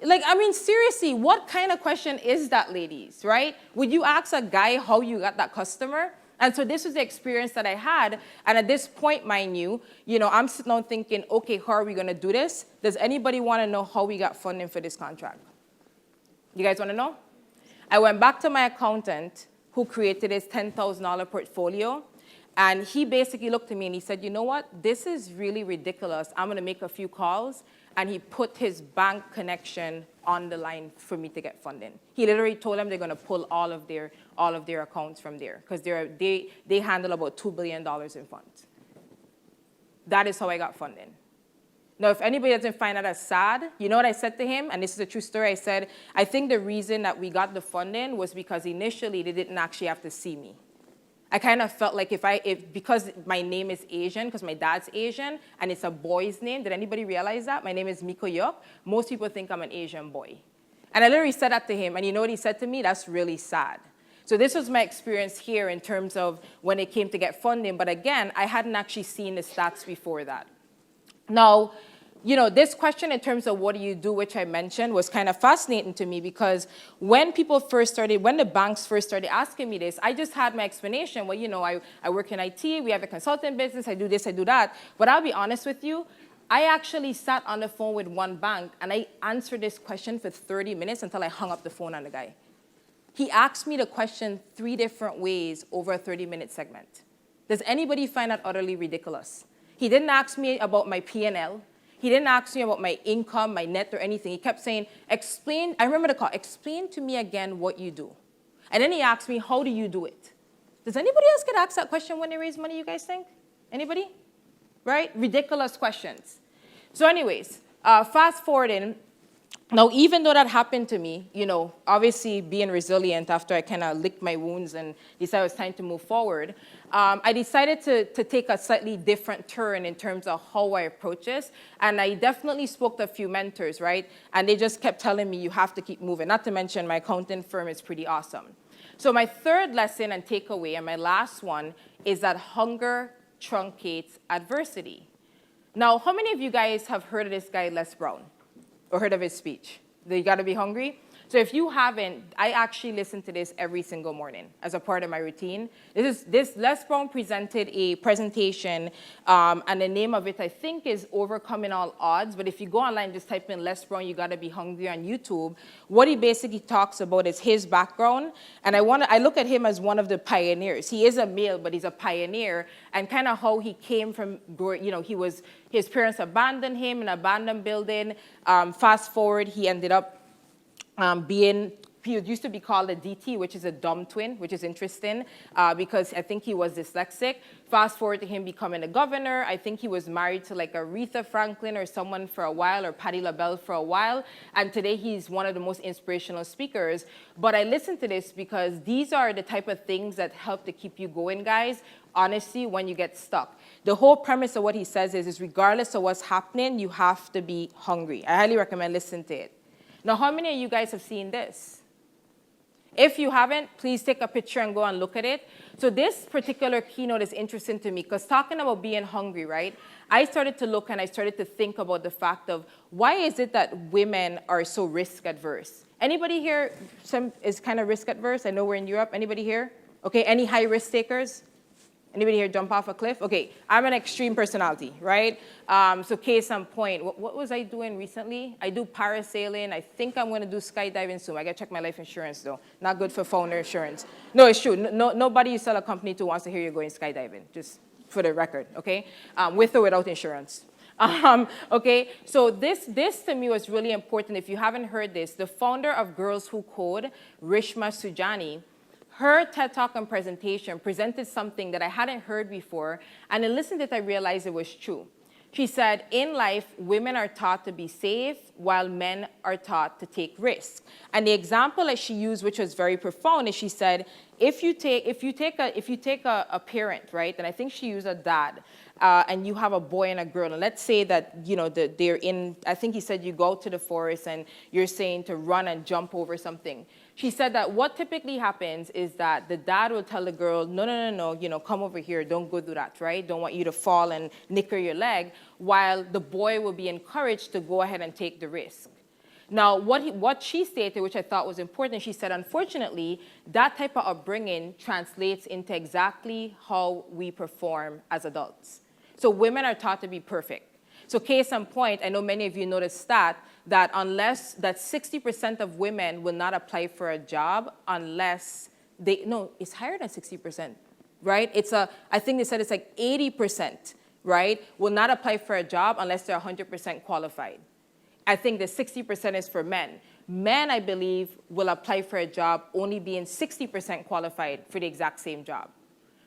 Like, I mean, seriously, what kind of question is that, ladies, right? Would you ask a guy how you got that customer? And so this was the experience that I had. And at this point, mind you, I'm sitting down thinking, okay, how are we going to do this? Does anybody want to know how we got funding for this contract? You guys want to know? I went back to my accountant who created his $10,000 portfolio. And he basically looked at me and he said, you know what? This is really ridiculous. I'm going to make a few calls. And he put his bank connection on the line for me to get funding. He literally told them they're going to pull all of their accounts from there because they handle about $2 billion in funds. That is how I got funding. Now, if anybody doesn't find that as sad, you know what I said to him? And this is a true story. I said, I think the reason that we got the funding was because initially they didn't actually have to see me. I kind of felt like because my name is Asian, because my dad's Asian, and it's a boy's name. Did anybody realize that? My name is Mico. Most people think I'm an Asian boy. And I literally said that to him, and you know what he said to me? That's really sad. So this was my experience here in terms of when it came to get funding. But again, I hadn't actually seen the stats before that. Now, this question in terms of what do you do, which I mentioned, was kind of fascinating to me because when the banks first started asking me this, I just had my explanation. Well, I work in IT, we have a consulting business, I do this, I do that. But I'll be honest with you, I actually sat on the phone with one bank and I answered this question for 30 minutes until I hung up the phone on the guy. He asked me the question 3 different ways over a 30-minute segment. Does anybody find that utterly ridiculous? He didn't ask me about my P&L. He didn't ask me about my income, my net, or anything. He kept saying, I remember the call, explain to me again what you do. And then he asked me, how do you do it? Does anybody else get asked that question when they raise money, you guys think? Anybody? Right? Ridiculous questions. So anyways, fast forwarding. Now, even though that happened to me, obviously being resilient after I kind of licked my wounds and decided it was time to move forward, I decided to take a slightly different turn in terms of how I approach this. And I definitely spoke to a few mentors, right? And they just kept telling me, you have to keep moving. Not to mention my accounting firm is pretty awesome. So my third lesson and takeaway, and my last one, is that hunger truncates adversity. Now, how many of you guys have heard of this guy, Les Brown? Or heard of his speech? That you gotta be hungry? So if you haven't, I actually listen to this every single morning as a part of my routine. Les Brown presented a presentation, and the name of it, I think, is Overcoming All Odds. But if you go online, just type in Les Brown, you gotta be hungry on YouTube. What he basically talks about is his background, and I look at him as one of the pioneers. He is a male, but he's a pioneer, and kind of how he came from, his parents abandoned him in an abandoned building. Fast forward, he ended up he used to be called a DT, which is a dumb twin, which is interesting because I think he was dyslexic. Fast forward to him becoming a governor. I think he was married to like Aretha Franklin or someone for a while, or Patti LaBelle for a while. And today he's one of the most inspirational speakers. But I listen to this because these are the type of things that help to keep you going, guys, honestly, when you get stuck. The whole premise of what he says is regardless of what's happening, you have to be hungry. I highly recommend listening to it. Now, how many of you guys have seen this? If you haven't, please take a picture and go and look at it. So this particular keynote is interesting to me because talking about being hungry, right? I started to look and I started to think about the fact of why is it that women are so risk adverse? Anybody here is kind of risk adverse? I know we're in Europe. Anybody here? Okay, any high risk takers? Anybody here jump off a cliff? Okay, I'm an extreme personality, right? So case in point, what was I doing recently? I do parasailing. I think I'm gonna do skydiving soon. I gotta check my life insurance though. Not good for founder insurance. No, it's true. Nobody you sell a company to wants to hear you going skydiving, just for the record, okay? With or without insurance. Okay, so this to me was really important. If you haven't heard this, the founder of Girls Who Code, Rishma Sujani, her TED Talk and presentation presented something that I hadn't heard before, and in listening to it, I realized it was true. She said, in life, women are taught to be safe, while men are taught to take risks. And the example that she used, which was very profound, is she said, if you take a parent, right, and I think she used a dad, and you have a boy and a girl, and let's say that, you know, they're in, I think he said you go to the forest and you're saying to run and jump over something. She said that what typically happens is that the dad will tell the girl, no, you know, come over here, don't go do that, right? Don't want you to fall and nicker your leg, while the boy will be encouraged to go ahead and take the risk. Now, what she stated, which I thought was important, she said, unfortunately, that type of upbringing translates into exactly how we perform as adults. So women are taught to be perfect. So case in point, I know many of you know the stat that 60% of women will not apply for a job unless it's higher than 60%, right? I think they said it's like 80%, right, will not apply for a job unless they're 100% qualified. I think the 60% is for men. Men, I believe, will apply for a job only being 60% qualified for the exact same job.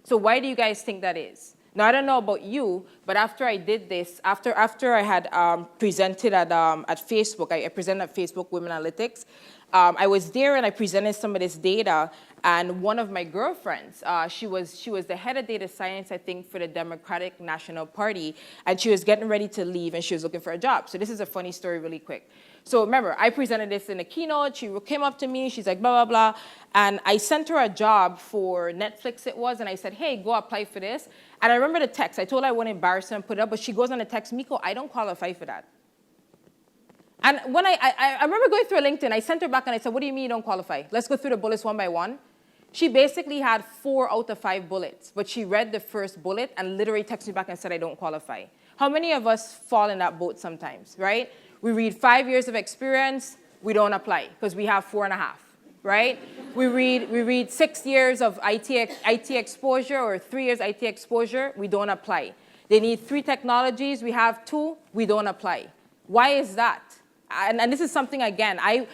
So why do you guys think that is? Now, I don't know about you, but after I did this, after I had presented at Facebook, I presented at Facebook Women Analytics, I was there and I presented some of this data, and one of my girlfriends, she was the head of data science, I think, for the Democratic National Party, and she was getting ready to leave and she was looking for a job. So this is a funny story really quick. So remember, I presented this in a keynote, she came up to me, she's like, blah, blah, blah, and I sent her a job for Netflix it was, and I said, hey, go apply for this. And I remember the text, I told her I wouldn't embarrass her and put it up, but she goes on the text, Mico, I don't qualify for that. And when I remember going through LinkedIn, I sent her back and I said, what do you mean you don't qualify? Let's go through the bullets one by one. She basically had 4 out of 5 bullets, but she read the first bullet and literally texted me back and said, I don't qualify. How many of us fall in that boat sometimes, right? We read 5 years of experience, we don't apply because we have 4.5, right? We read 6 years of IT exposure or 3 years IT exposure, we don't apply. They need 3 technologies, we have 2, we don't apply. Why is that? And this is something, again, I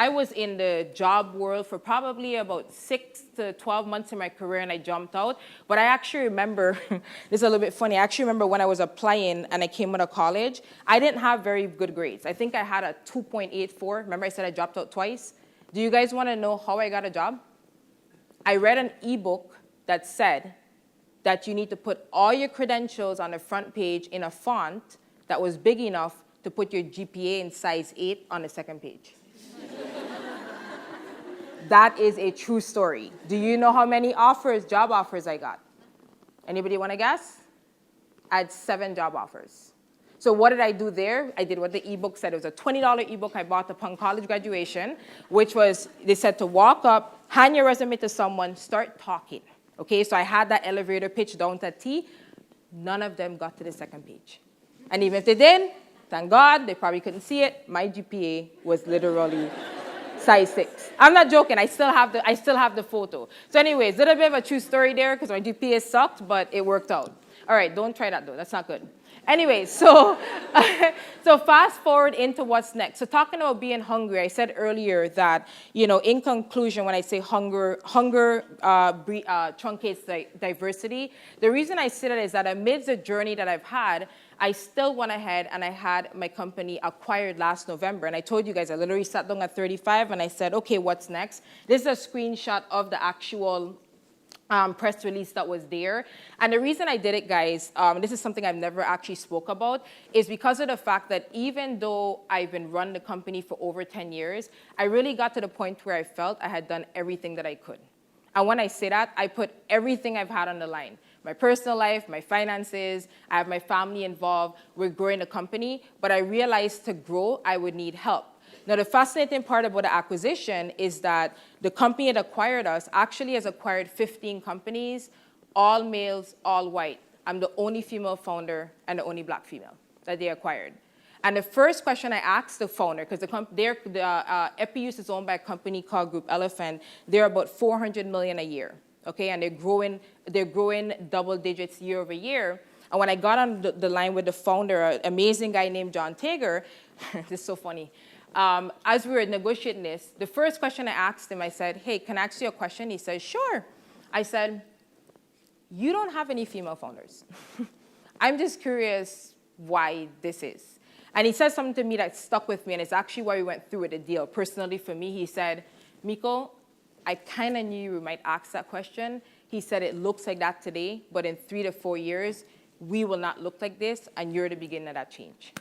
was in the job world for probably about 6 to 12 months in my career, and I jumped out. But I actually remember, this is a little bit funny, I actually remember when I was applying and I came out of college, I didn't have very good grades. I think I had a 2.84. Remember I said I dropped out twice? Do you guys want to know how I got a job? I read an ebook that said that you need to put all your credentials on the front page in a font that was big enough to put your GPA in size 8 on the second page. That is a true story. Do you know how many job offers I got? Anybody want to guess? I had 7 job offers. So what did I do there? I did what the ebook said. It was a $20 ebook I bought upon college graduation, which was, they said to walk up, hand your resume to someone, start talking. Okay, so I had that elevator pitch down to T. None of them got to the second page. And even if they did, thank God, they probably couldn't see it. My GPA was literally size 6. I'm not joking. I still have the photo. So anyways, a little bit of a true story there because my GPA sucked, but it worked out. All right, don't try that though. That's not good. Anyway, so fast forward into what's next. So talking about being hungry, I said earlier that, you know, in conclusion, when I say hunger truncates diversity, the reason I say that is that amidst the journey that I've had, I still went ahead and I had my company acquired last November. And I told you guys, I literally sat down at 35 and I said, okay, what's next? This is a screenshot of the actual press release that was there. And the reason I did it, guys, this is something I've never actually spoke about, is because of the fact that even though I've been running the company for over 10 years, I really got to the point where I felt I had done everything that I could. And when I say that, I put everything I've had on the line. My personal life, my finances, I have my family involved, we're growing the company, but I realized to grow, I would need help. Now, the fascinating part about the acquisition is that the company that acquired us actually has acquired 15 companies, all males, all white. I'm the only female founder and the only black female that they acquired. And the first question I asked the founder, because Epiuse is owned by a company called Group Elephant, they're about $400 million a year, okay? And they're growing double digits year over year. And when I got on the line with the founder, an amazing guy named John Tager, this is so funny. As we were negotiating this, the first question I asked him, I said, hey, can I ask you a question? He said, sure. I said, you don't have any female founders. I'm just curious why this is. And he said something to me that stuck with me, and it's actually why we went through with the deal. Personally, for me, he said, Mico, I kind of knew you might ask that question. He said, it looks like that today, but in 3 to 4 years, we will not look like this, and you're the beginning of that change.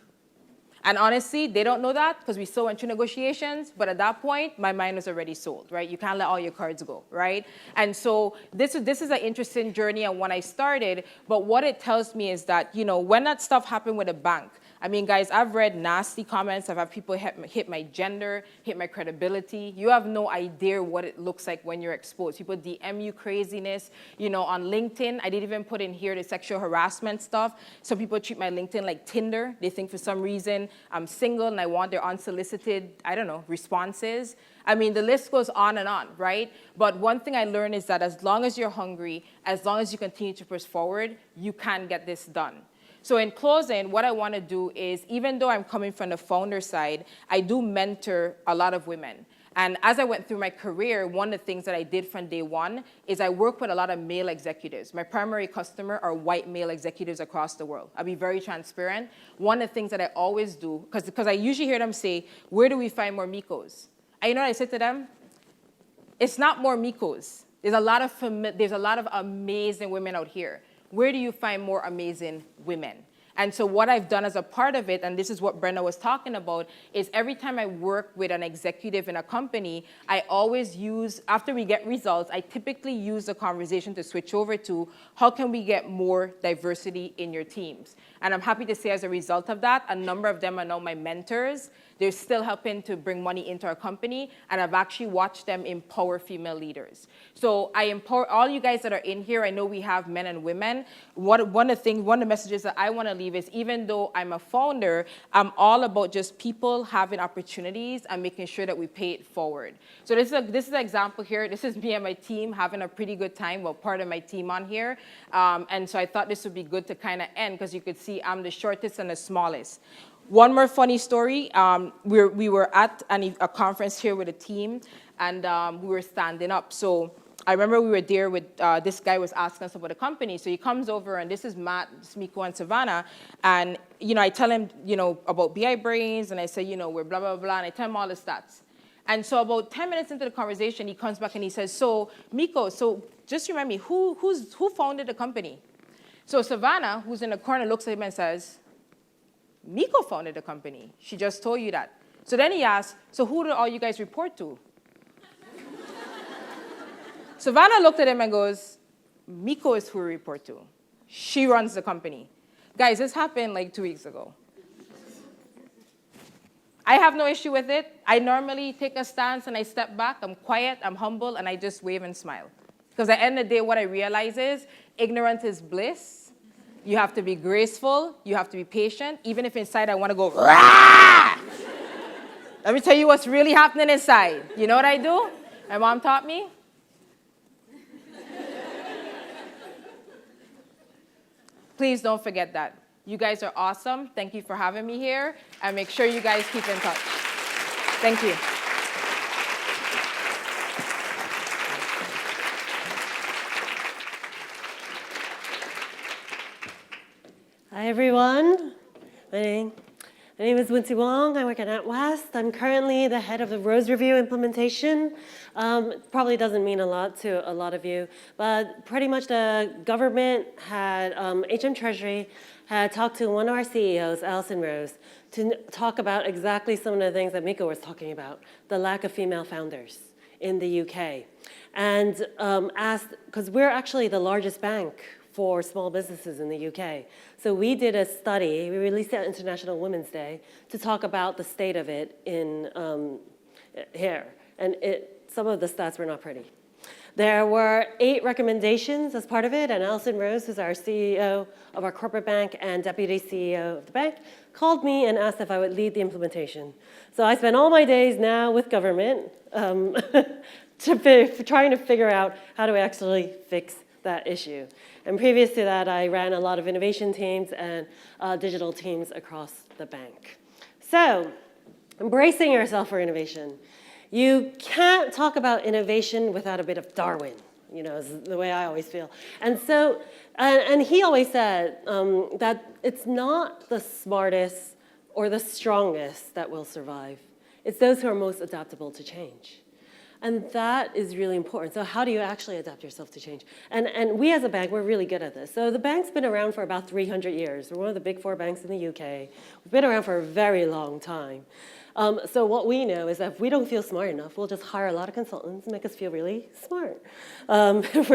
And honestly, they don't know that because we still went through negotiations, but at that point, my mind was already sold, right? You can't let all your cards go, right? And so this is an interesting journey and when I started, but what it tells me is that, you know, when that stuff happened with a bank, I mean, guys, I've read nasty comments. I've had people hit my gender, hit my credibility. You have no idea what it looks like when you're exposed. People DM you craziness. You know, on LinkedIn, I didn't even put in here the sexual harassment stuff. Some people treat my LinkedIn like Tinder. They think for some reason I'm single and I want their unsolicited, I don't know, responses. I mean, the list goes on and on, right? But one thing I learned is that as long as you're hungry, as long as you continue to push forward, you can get this done. So in closing, what I want to do is, even though I'm coming from the founder side, I do mentor a lot of women. And as I went through my career, one of the things that I did from day one is I work with a lot of male executives. My primary customer are white male executives across the world. I'll be very transparent. One of the things that I always do, because I usually hear them say, where do we find more Micos? And you know what I said to them? It's not more Micos. There's a lot of amazing women out here. Where do you find more amazing women? And so what I've done as a part of it, and this is what Brenda was talking about, is every time I work with an executive in a company, I always use, after we get results, I typically use the conversation to switch over to how can we get more diversity in your teams? And I'm happy to say as a result of that, a number of them are now my mentors. They're still helping to bring money into our company, and I've actually watched them empower female leaders. So I empower all you guys that are in here. I know we have men and women. One of the messages that I want to leave is, even though I'm a founder, I'm all about just people having opportunities and making sure that we pay it forward. So this is an example here. This is me and my team having a pretty good time. Well, part of my team on here. And so I thought this would be good to kind of end, because you could see I'm the shortest and the smallest. One more funny story, we were at a conference here with a team, and we were standing up. So I remember we were there with, this guy was asking us about the company. So he comes over, and this is Matt, Mico, and Savannah. And, you know, I tell him, you know, about BI Brainz, and I say, you know, we're blah, blah, blah, and I tell him all the stats. And so about 10 minutes into the conversation, he comes back and he says, so, Mico, so just remind me, who founded the company? So Savannah, who's in the corner, looks at him and says, Mico founded the company. She just told you that. So then he asked, so who do all you guys report to? Savannah looked at him and goes, Mico is who we report to. She runs the company. Guys, this happened like 2 weeks ago. I have no issue with it. I normally take a stance and I step back. I'm quiet, I'm humble, and I just wave and smile. Because at the end of the day, what I realize is ignorance is bliss. You have to be graceful. You have to be patient. Even if inside I want to go, rah! Let me tell you what's really happening inside. You know what I do? My mom taught me. Please don't forget that. You guys are awesome. Thank you for having me here. And make sure you guys keep in touch. Thank you. Hi, everyone. My My name is Wincie Wong. I work at NatWest. I'm currently the head of the Rose Review implementation. Probably doesn't mean a lot to a lot of you, but pretty much the government had, HM Treasury had talked to one of our CEOs, Alison Rose, to talk about exactly some of the things that Mico was talking about, the lack of female founders in the UK. And asked, because we're actually the largest bank for small businesses in the UK. So we did a study, we released it on International Women's Day, to talk about the state of it in here. And some of the stats were not pretty. There were 8 recommendations as part of it, and Alison Rose, who's our CEO of our corporate bank and deputy CEO of the bank, called me and asked if I would lead the implementation. So I spend all my days now with government trying to figure out how do we actually fix that issue. And previous to that, I ran a lot of innovation teams and digital teams across the bank. So, embracing yourself for innovation. You can't talk about innovation without a bit of Darwin, is the way I always feel. And so, and he always said that it's not the smartest or the strongest that will survive. It's those who are most adaptable to change. And that is really important. So how do you actually adapt yourself to change? And we as a bank, we're really good at this. So the bank's been around for about 300 years. We're one of the big 4 banks in the UK. We've been around for a very long time. So what we know is that if we don't feel smart enough, we'll just hire a lot of consultants and make us feel really smart. If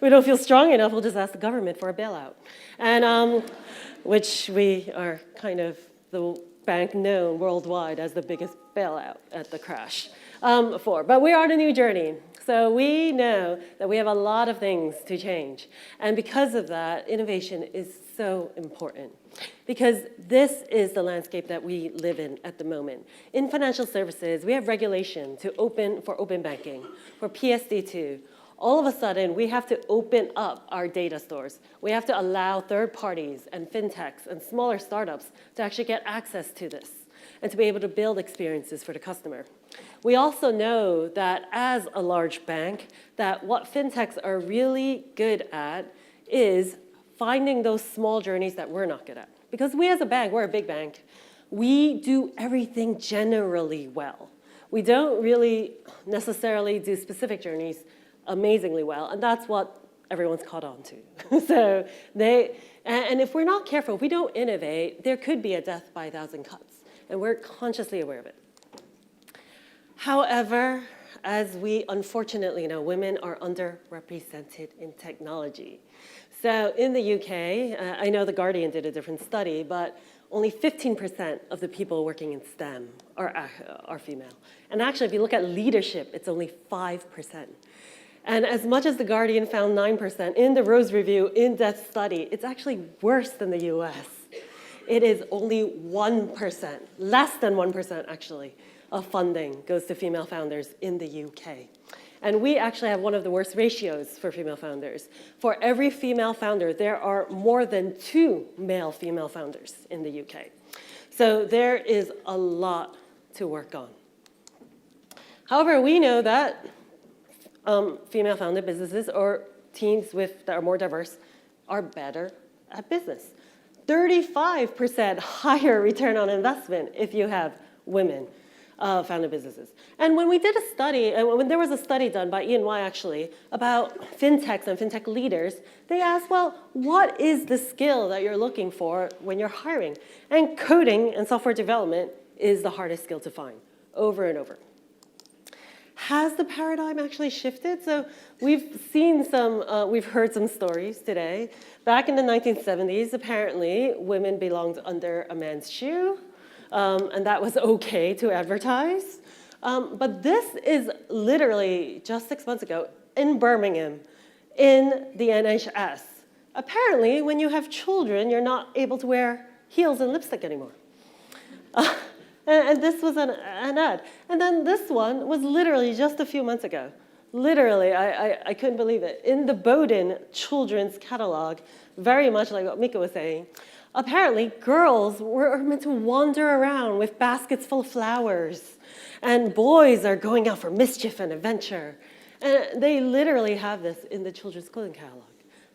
we don't feel strong enough, we'll just ask the government for a bailout. And which we are kind of the bank known worldwide as the biggest bailout at the crash. But we are on a new journey. So we know that we have a lot of things to change. And because of that, innovation is so important. Because this is the landscape that we live in at the moment. In financial services, we have regulation for open banking, for PSD2. All of a sudden, we have to open up our data stores. We have to allow third parties and fintechs and smaller startups to actually get access to this and to be able to build experiences for the customer. We also know that as a large bank, that what fintechs are really good at is finding those small journeys that we're not good at. Because we as a bank, we're a big bank, we do everything generally well. We don't really necessarily do specific journeys amazingly well, and that's what everyone's caught on to. And if we're not careful, if we don't innovate, there could be a death by 1,000 cuts, and we're consciously aware of it. However, as we unfortunately know, women are underrepresented in technology. So in the UK, I know The Guardian did a different study, but only 15% of the people working in STEM are female. And actually, if you look at leadership, it's only 5%. And as much as The Guardian found 9% in the Rose Review in-depth study, it's actually worse than the US. It is only 1%, less than 1% actually, of funding goes to female founders in the UK. And we actually have one of the worst ratios for female founders. For every female founder, there are more than 2 male female founders in the UK. So there is a lot to work on. However, we know that female-founded businesses or teams that are more diverse are better at business. 35% higher return on investment if you have women founded businesses. And when we did a study, when there was a study done by E&Y actually about fintechs and fintech leaders, they asked, well, what is the skill that you're looking for when you're hiring? And coding and software development is the hardest skill to find, over and over. Has the paradigm actually shifted? So we've heard some stories today. Back in the 1970s, apparently, women belonged under a man's shoe, and that was okay to advertise. But this is literally just 6 months ago in Birmingham, in the NHS. Apparently, when you have children, you're not able to wear heels and lipstick anymore. And this was an ad. And then this one was literally just a few months ago. Literally, I couldn't believe it. In the Bowden children's catalog, very much like what Mico was saying, apparently girls were meant to wander around with baskets full of flowers, and boys are going out for mischief and adventure. And they literally have this in the children's clothing catalog.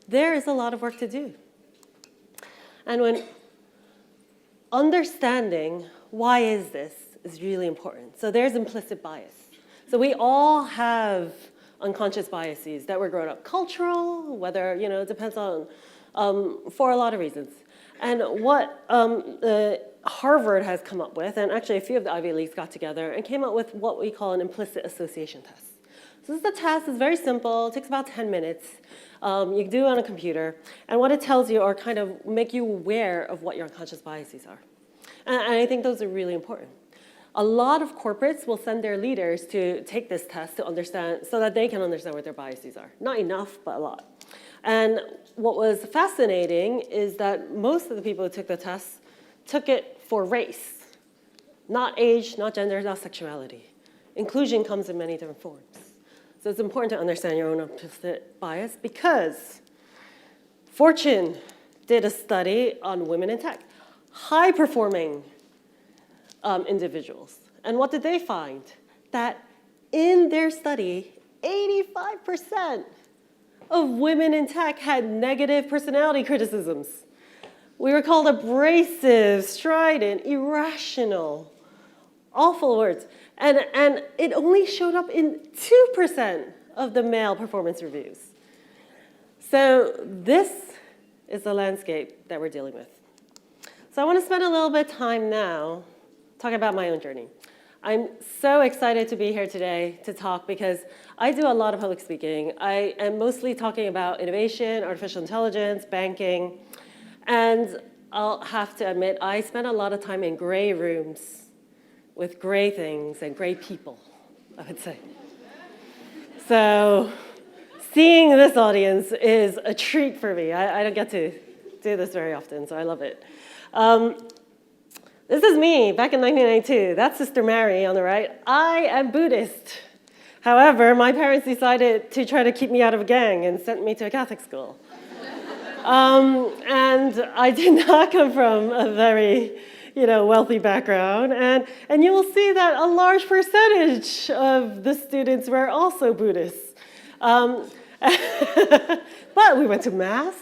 There is a lot of work to do. And when understanding why is this is really important. So there's implicit bias. So we all have unconscious biases that were grown up. Cultural, whether, it depends on, for a lot of reasons. And what Harvard has come up with, and actually a few of the Ivy Leagues got together and came up with what we call an implicit association test. So this is a test, it's very simple, it takes about 10 minutes. You can do it on a computer, and what it tells you are kind of make you aware of what your unconscious biases are. And I think those are really important. A lot of corporates will send their leaders to take this test to understand, so that they can understand what their biases are. Not enough, but a lot. And what was fascinating is that most of the people who took the test took it for race, not age, not gender, not sexuality. Inclusion comes in many different forms. So it's important to understand your own implicit bias because Fortune did a study on women in tech, high-performing individuals. And what did they find? That in their study, 85% of women in tech had negative personality criticisms. We were called abrasive, strident, irrational, awful words. And it only showed up in 2% of the male performance reviews. So this is the landscape that we're dealing with. So I want to spend a little bit of time now talking about my own journey. I'm so excited to be here today to talk because I do a lot of public speaking. I am mostly talking about innovation, artificial intelligence, banking, and I'll have to admit, I spend a lot of time in gray rooms with gray things and gray people, I would say. So seeing this audience is a treat for me. I don't get to do this very often, so I love it. This is me back in 1992. That's Sister Mary on the right. I am Buddhist. However, my parents decided to try to keep me out of a gang and sent me to a Catholic school. And I did not come from a very wealthy background. And you will see that a large percentage of the students were also Buddhists. But we went to Mass.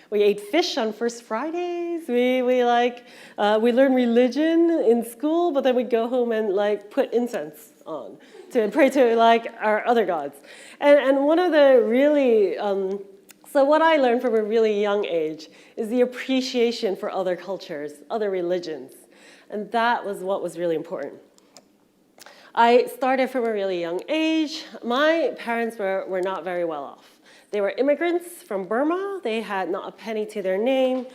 We ate fish on First Fridays. We learned religion in school, but then we'd go home and put incense on to pray to our other gods. And one of the really, so what I learned from a really young age is the appreciation for other cultures, other religions. And that was what was really important. I started from a really young age. My parents were not very well off. They were immigrants from Burma. They had not a penny to their name.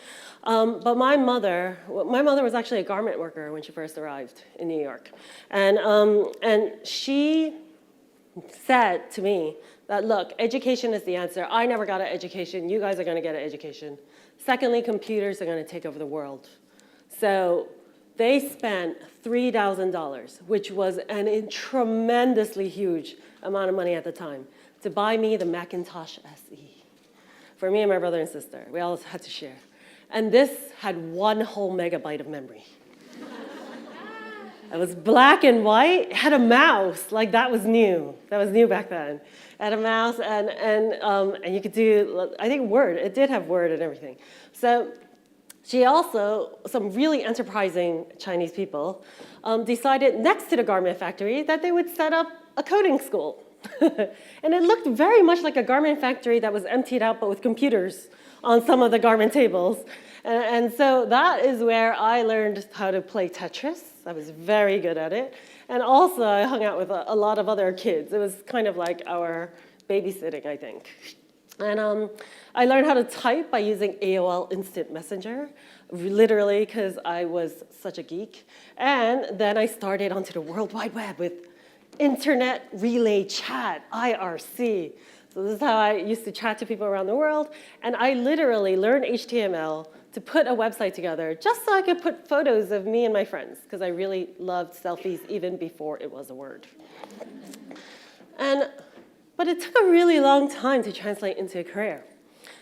But my mother was actually a garment worker when she first arrived in New York. And she said to me that, look, education is the answer. I never got an education. You guys are going to get an education. Secondly, computers are going to take over the world. So they spent $3,000, which was a tremendously huge amount of money at the time, to buy me the Macintosh SE. For me and my brother and sister, we all had to share. And this had 1 whole megabyte of memory. It was black and white, had a mouse, that was new. That was new back then. It had a mouse and you could do, I think Word, it did have Word and everything. So she also, some really enterprising Chinese people, decided next to the garment factory that they would set up a coding school. And it looked very much like a garment factory that was emptied out, but with computers on some of the garment tables. And so that is where I learned how to play Tetris. I was very good at it. And also I hung out with a lot of other kids. It was kind of like our babysitting, I think. And I learned how to type by using AOL Instant Messenger, literally because I was such a geek. And then I started onto the World Wide Web with Internet Relay Chat, IRC. So this is how I used to chat to people around the world. And I literally learned HTML to put a website together just so I could put photos of me and my friends, because I really loved selfies even before it was a word. But it took a really long time to translate into a career.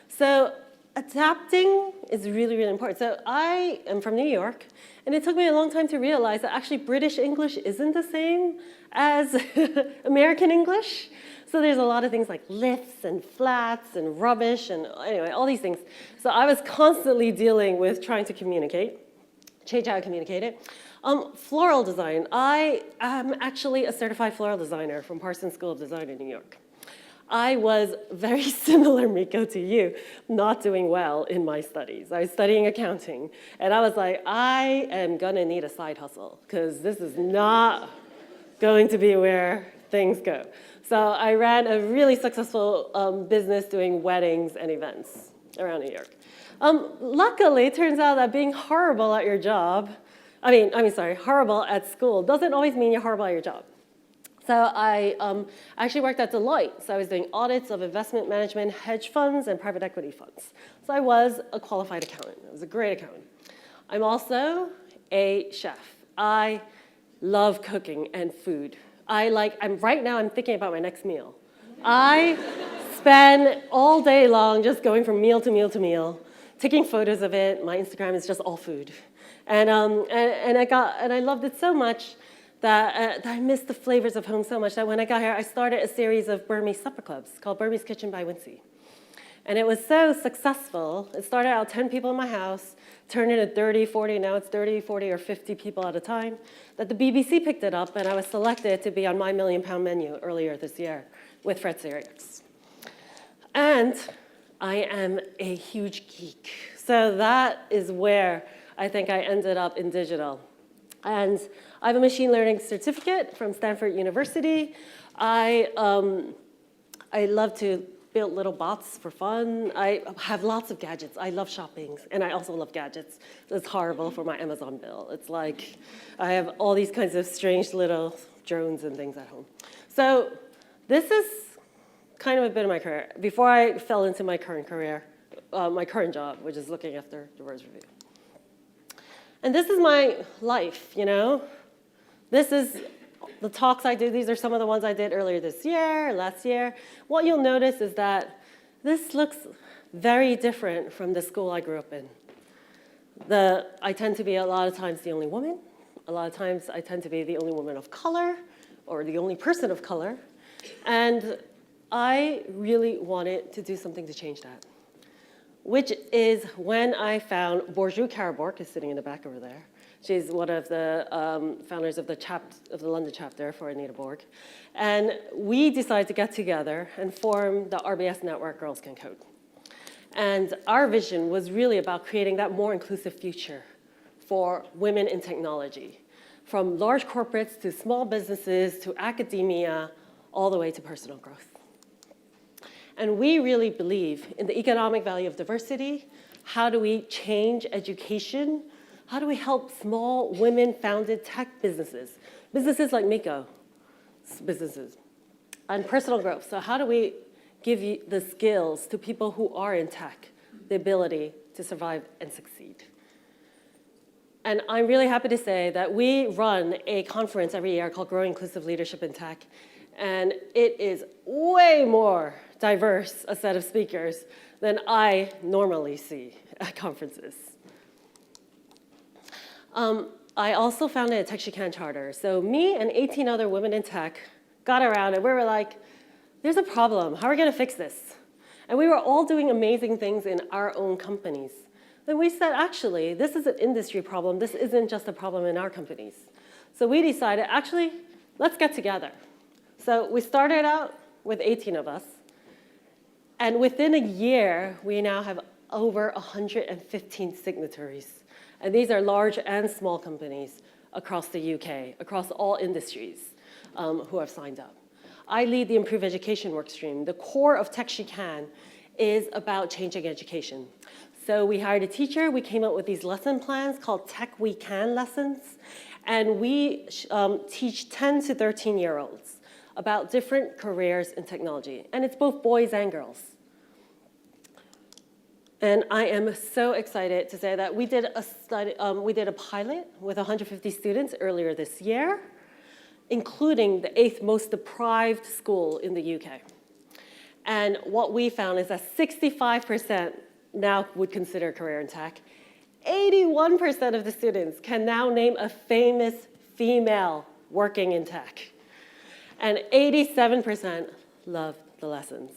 So adapting is really, really important. So I am from New York, and it took me a long time to realize that actually British English isn't the same as American English. So there's a lot of things like lifts and flats and rubbish and anyway, all these things. So I was constantly dealing with trying to communicate. change how I communicate it. Floral design. I am actually a certified floral designer from Parsons School of Design in New York. I was very similar, Mico, to you, not doing well in my studies. I was studying accounting, and I was like, I am gonna need a side hustle, because this is not going to be where things go. So I ran a really successful business doing weddings and events around New York. Luckily, it turns out that being horrible at your job, horrible at school doesn't always mean you're horrible at your job. So I actually worked at Deloitte. So I was doing audits of investment management, hedge funds, and private equity funds. So I was a qualified accountant. I was a great accountant. I'm also a chef. I love cooking and food. Right now I'm thinking about my next meal. I spend all day long just going from meal to meal to meal, taking photos of it. My Instagram is just all food. And I loved it so much that I missed the flavors of home so much that when I got here, I started a series of Burmese supper clubs called Burmese Kitchen by Wincie. And it was so successful. It started out 10 people in my house, turned into 30, 40, now it's 30, 40, or 50 people at a time, that the BBC picked it up, and I was selected to be on my £1 Million menu earlier this year with Fred Siriex. And I am a huge geek. So that is where I think I ended up in digital. And I have a machine learning certificate from Stanford University. I love to build little bots for fun. I have lots of gadgets. I love shopping, and I also love gadgets. It's horrible for my Amazon bill. It's like I have all these kinds of strange little drones and things at home. So this is kind of a bit of my career. Before I fell into my current career, my current job, which is looking after the Rose Review. And this is my life, you know? This is the talks I do. These are some of the ones I did earlier this year, last year. What you'll notice is that this looks very different from the school I grew up in. I tend to be a lot of times the only woman. A lot of times I tend to be the only woman of color or the only person of color. And I really wanted to do something to change that, which is when I found Borju Karabork, is sitting in the back over there. She's one of the founders of the London chapter for Anita Borg. And we decided to get together and form the RBS Network Girls Can Code. And our vision was really about creating that more inclusive future for women in technology, from large corporates to small businesses to academia, all the way to personal growth. And we really believe in the economic value of diversity. How do we change education? How do we help small women-founded tech businesses like Mico businesses, and personal growth? So how do we give you the skills to people who are in tech, the ability to survive and succeed? And I'm really happy to say that we run a conference every year called Growing Inclusive Leadership in Tech, and it is way more diverse a set of speakers than I normally see at conferences. I also founded a Tech She Can charter. So me and 18 other women in tech got around and we were like, there's a problem. How are we going to fix this? And we were all doing amazing things in our own companies. Then we said, actually, this is an industry problem. This isn't just a problem in our companies. So we decided, actually, let's get together. So we started out with 18 of us. And within a year, we now have over 115 signatories. And these are large and small companies across the UK, across all industries who have signed up. I lead the Improve Education workstream. The core of Tech She Can is about changing education. So we hired a teacher. We came up with these lesson plans called Tech We Can lessons. And we teach 10 to 13-year-olds about different careers in technology. And it's both boys and girls. And I am so excited to say that we did a study, we did a pilot with 150 students earlier this year, including the 8th most deprived school in the UK. And what we found is that 65% now would consider a career in tech. 81% of the students can now name a famous female working in tech. And 87% love the lessons.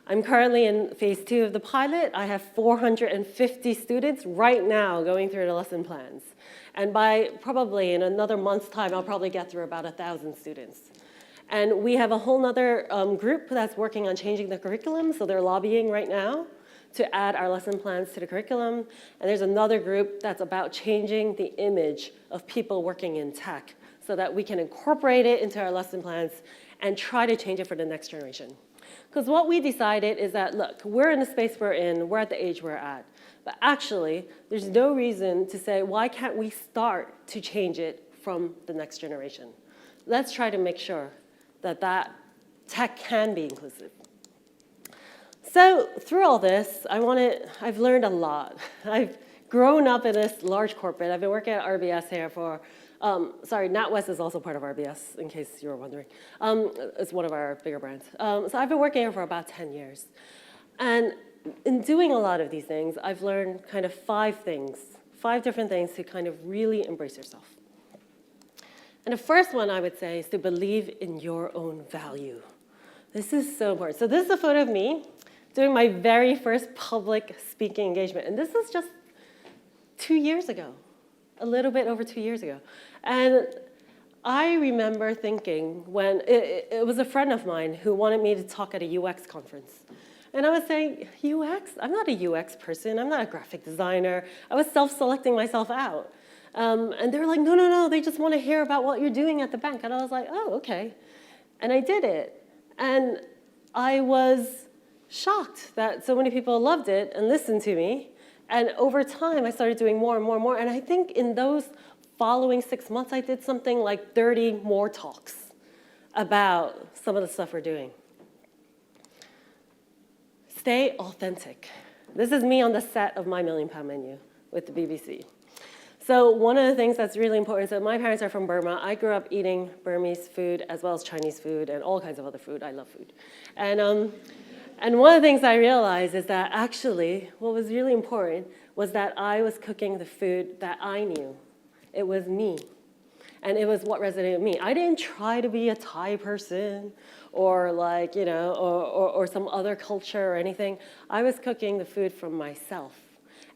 I'm currently in phase 2 of the pilot. I have 450 students right now going through the lesson plans. And by probably in another month's time, I'll probably get through about 1,000 students. And we have a whole nother group that's working on changing the curriculum, so they're lobbying right now to add our lesson plans to the curriculum. And there's another group that's about changing the image of people working in tech so that we can incorporate it into our lesson plans and try to change it for the next generation. Because what we decided is that, look, we're in the space we're in, we're at the age we're at. But actually, there's no reason to say, why can't we start to change it from the next generation? Let's try to make sure that that tech can be inclusive. So through all this, I've learned a lot. I've grown up in this large corporate. I've been working at RBS here for, NatWest is also part of RBS, in case you were wondering. It's one of our bigger brands. So I've been working here for about 10 years. And in doing a lot of these things, I've learned kind of 5 different things to kind of really embrace yourself. And the first one I would say is to believe in your own value. This is so important. So this is a photo of me doing my very first public speaking engagement. And this was just 2 years ago, a little bit over 2 years ago. And I remember thinking when it was a friend of mine who wanted me to talk at a UX conference. And I was saying, UX? I'm not a UX person. I'm not a graphic designer. I was self-selecting myself out. And they were like, no, no, no, they just want to hear about what you're doing at the bank. And I was like, oh, okay. And I did it. And I was shocked that so many people loved it and listened to me. And over time, I started doing more and more and more. And I think in those following 6 months, I did something like 30 more talks about some of the stuff we're doing. Stay authentic. This is me on the set of My £1 Million Menu with the BBC. So one of the things that's really important, so my parents are from Burma. I grew up eating Burmese food as well as Chinese food and all kinds of other food. I love food. And one of the things I realized is that actually what was really important was that I was cooking the food that I knew. It was me. And it was what resonated with me. I didn't try to be a Thai person or like, or some other culture or anything. I was cooking the food from myself.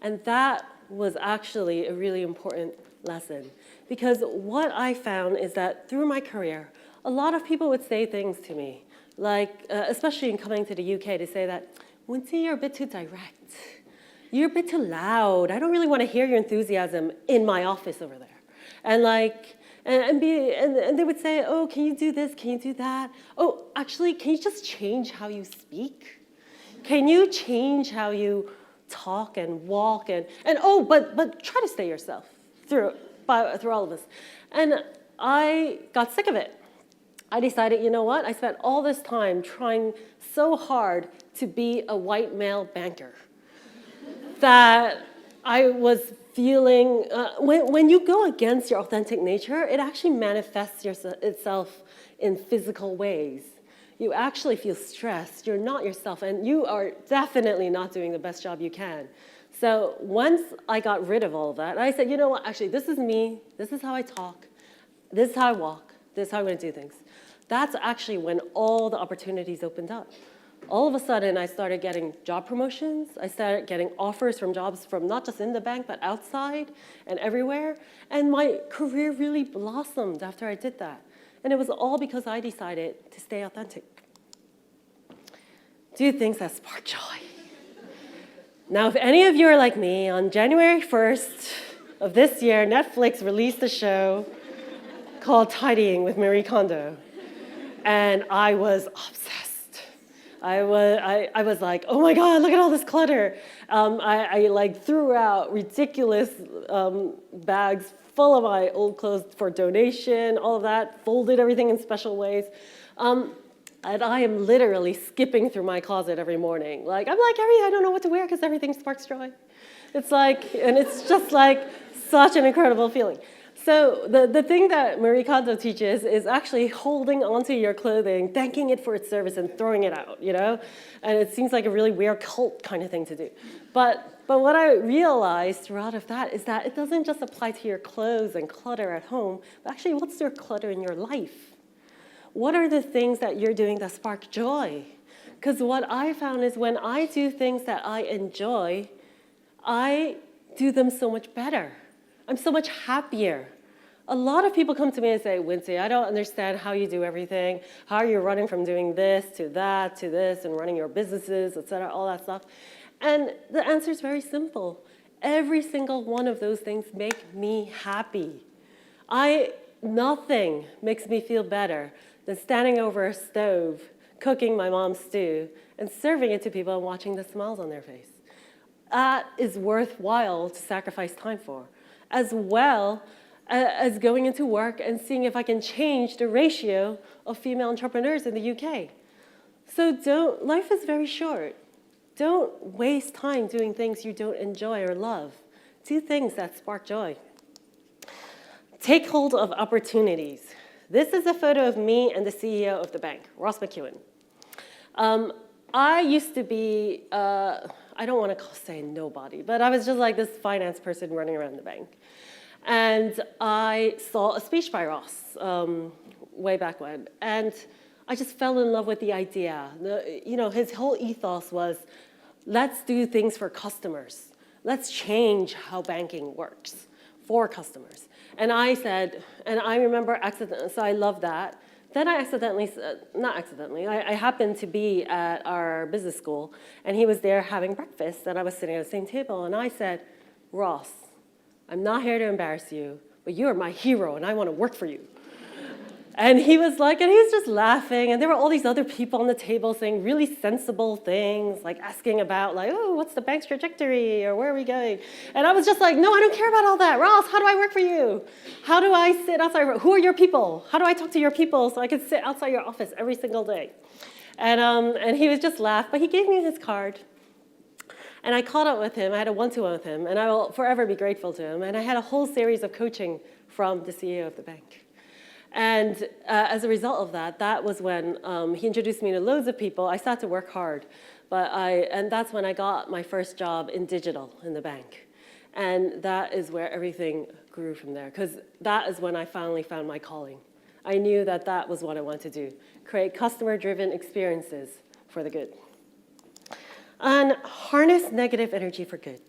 And that was actually a really important lesson. Because what I found is that through my career, a lot of people would say things to me, like, especially in coming to the UK, to say that, Wincie, you're a bit too direct. You're a bit too loud. I don't really want to hear your enthusiasm in my office over there. And like, and they would say, oh, can you do this? Can you do that? Oh, actually, can you just change how you speak? Can you change how you talk and walk and oh, but try to stay yourself through all of this. And I got sick of it. I decided, you know what? I spent all this time trying so hard to be a white male banker that I was feeling, when you go against your authentic nature, it actually manifests itself in physical ways. You actually feel stressed, you're not yourself, and you are definitely not doing the best job you can. So once I got rid of all of that, I said, you know what, actually, this is me, this is how I talk, this is how I walk, this is how I'm gonna do things. That's actually when all the opportunities opened up. All of a sudden, I started getting job promotions, I started getting offers from jobs from not just in the bank, but outside and everywhere, and my career really blossomed after I did that. And it was all because I decided to stay authentic. Do things that spark joy. Now, if any of you are like me, on January 1st of this year, Netflix released a show called Tidying with Marie Kondo. And I was obsessed. I was like, oh my God, look at all this clutter. I like threw out ridiculous bags full of my old clothes for donation, all of that, folded everything in special ways. And I am literally skipping through my closet every morning. Like, I'm like, I don't know what to wear because everything sparks joy. It's like, and it's just like such an incredible feeling. So the thing that Marie Kondo teaches is actually holding onto your clothing, thanking it for its service, and throwing it out, And it seems like a really weird cult kind of thing to do. But what I realized throughout of that is that it doesn't just apply to your clothes and clutter at home, but actually what's your clutter in your life? What are the things that you're doing that spark joy? Because what I found is when I do things that I enjoy, I do them so much better. I'm so much happier. A lot of people come to me and say, Wincie, I don't understand how you do everything, how you're running from doing this to that to this and running your businesses, et cetera, all that stuff. And the answer is very simple. Every single one of those things make me happy. Nothing makes me feel better than standing over a stove, cooking my mom's stew, and serving it to people and watching the smiles on their face. That is worthwhile to sacrifice time for, as well as going into work and seeing if I can change the ratio of female entrepreneurs in the UK. So life is very short. Don't waste time doing things you don't enjoy or love. Do things that spark joy. Take hold of opportunities. This is a photo of me and the CEO of the bank, Ross McEwen. I used to be, I don't want to say nobody, but I was just like this finance person running around the bank. And I saw a speech by Ross way back when, and I just fell in love with the idea. His whole ethos was, let's do things for customers. Let's change how banking works for customers. And I said, and I remember so I love that. Then I I happened to be at our business school, and he was there having breakfast, and I was sitting at the same table, and I said, Ross, I'm not here to embarrass you, but you are my hero, and I want to work for you. And he was just laughing, and there were all these other people on the table saying really sensible things, like asking about, oh, what's the bank's trajectory, or where are we going? And I was just like, no, I don't care about all that. Ross, how do I work for you? How do I sit outside? Who are your people? How do I talk to your people so I can sit outside your office every single day? And he was just laughed, but he gave me his card. And I caught up with him. I had a one-to-one with him, and I will forever be grateful to him. And I had a whole series of coaching from the CEO of the bank. And as a result of that, that was when he introduced me to loads of people. I started to work hard, and that's when I got my first job in digital in the bank. And that is where everything grew from there, because that is when I finally found my calling. I knew that that was what I wanted to do, create customer-driven experiences for the good. And harness negative energy for good.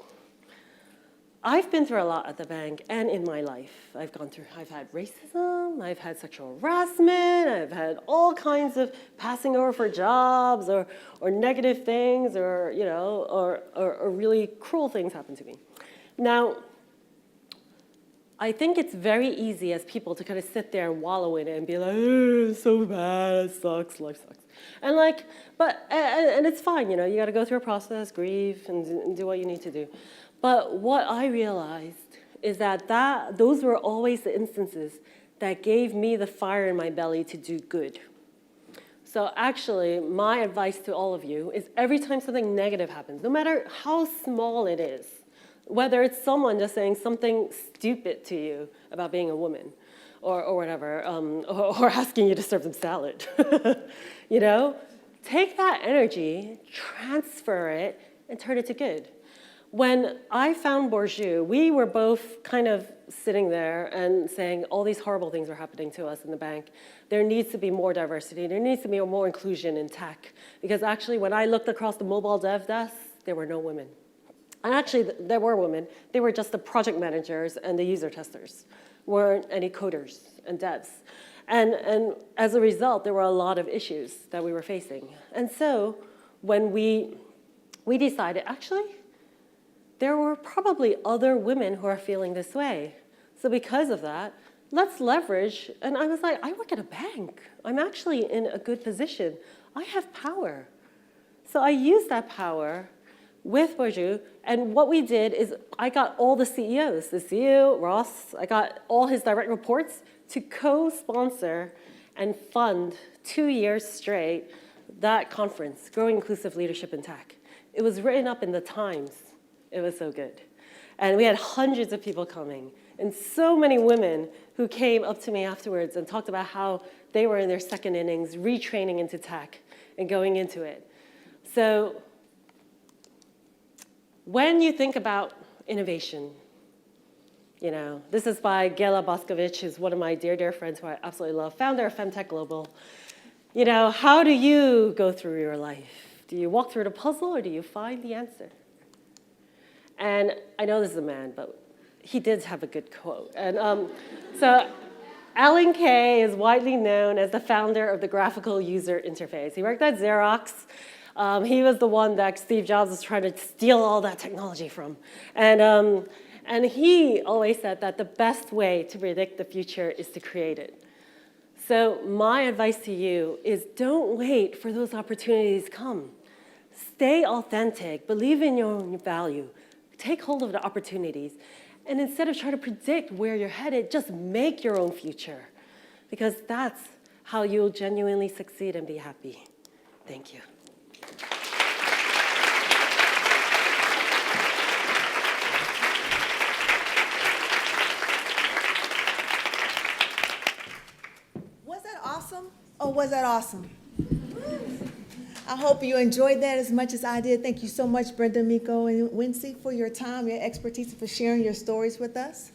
I've been through a lot at the bank and in my life. I've had racism, I've had sexual harassment, I've had all kinds of passing over for jobs or negative things or really cruel things happen to me. Now, I think it's very easy as people to kind of sit there and wallow in it and be like, oh, it's so bad, it sucks, life sucks. And and it's fine, you got to go through a process, grieve, and do what you need to do. But what I realized is that those were always the instances that gave me the fire in my belly to do good. So actually, my advice to all of you is every time something negative happens, no matter how small it is, whether it's someone just saying something stupid to you about being a woman or whatever, or asking you to serve them salad, take that energy, transfer it, and turn it to good. When I found Bourdieu, we were both kind of sitting there and saying all these horrible things are happening to us in the bank. There needs to be more diversity. There needs to be more inclusion in tech. Because actually, when I looked across the mobile dev desk, there were no women. And actually, there were women. They were just the project managers and the user testers. Weren't any coders and devs. And as a result, there were a lot of issues that we were facing. And so when we decided, actually, there were probably other women who are feeling this way. So because of that, let's leverage. And I was like, I work at a bank. I'm actually in a good position. I have power. So I used that power with Bourdieu. And what we did is I got all the CEOs, the CEO, Ross, I got all his direct reports to co-sponsor and fund 2 years straight that conference, Growing Inclusive Leadership in Tech. It was written up in the Times. It was so good. And we had hundreds of people coming, and so many women who came up to me afterwards and talked about how they were in their second innings, retraining into tech and going into it. So when you think about innovation, this is by Gela Boscovich, who's one of my dear, dear friends who I absolutely love, founder of Femtech Global. You know, how do you go through your life? Do you walk through the puzzle or do you find the answer? And I know this is a man, but he did have a good quote. And so Alan Kay is widely known as the founder of the graphical user interface. He worked at Xerox. He was the one that Steve Jobs was trying to steal all that technology from. And he always said that the best way to predict the future is to create it. So my advice to you is don't wait for those opportunities to come. Stay authentic, believe in your own value, take hold of the opportunities, and instead of trying to predict where you're headed, just make your own future, because that's how you'll genuinely succeed and be happy. Thank you. Was that awesome? Or was that awesome? I hope you enjoyed that as much as I did. Thank you so much, Brenda, Mico, and Wincie, for your time, your expertise, and for sharing your stories with us.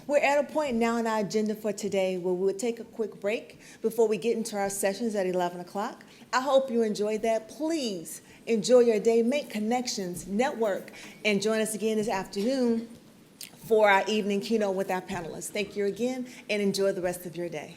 We're at a point now in our agenda for today where we'll take a quick break before we get into our sessions at 11 o'clock. I hope you enjoyed that. Please enjoy your day, make connections, network, and join us again this afternoon for our evening keynote with our panelists. Thank you again, and enjoy the rest of your day.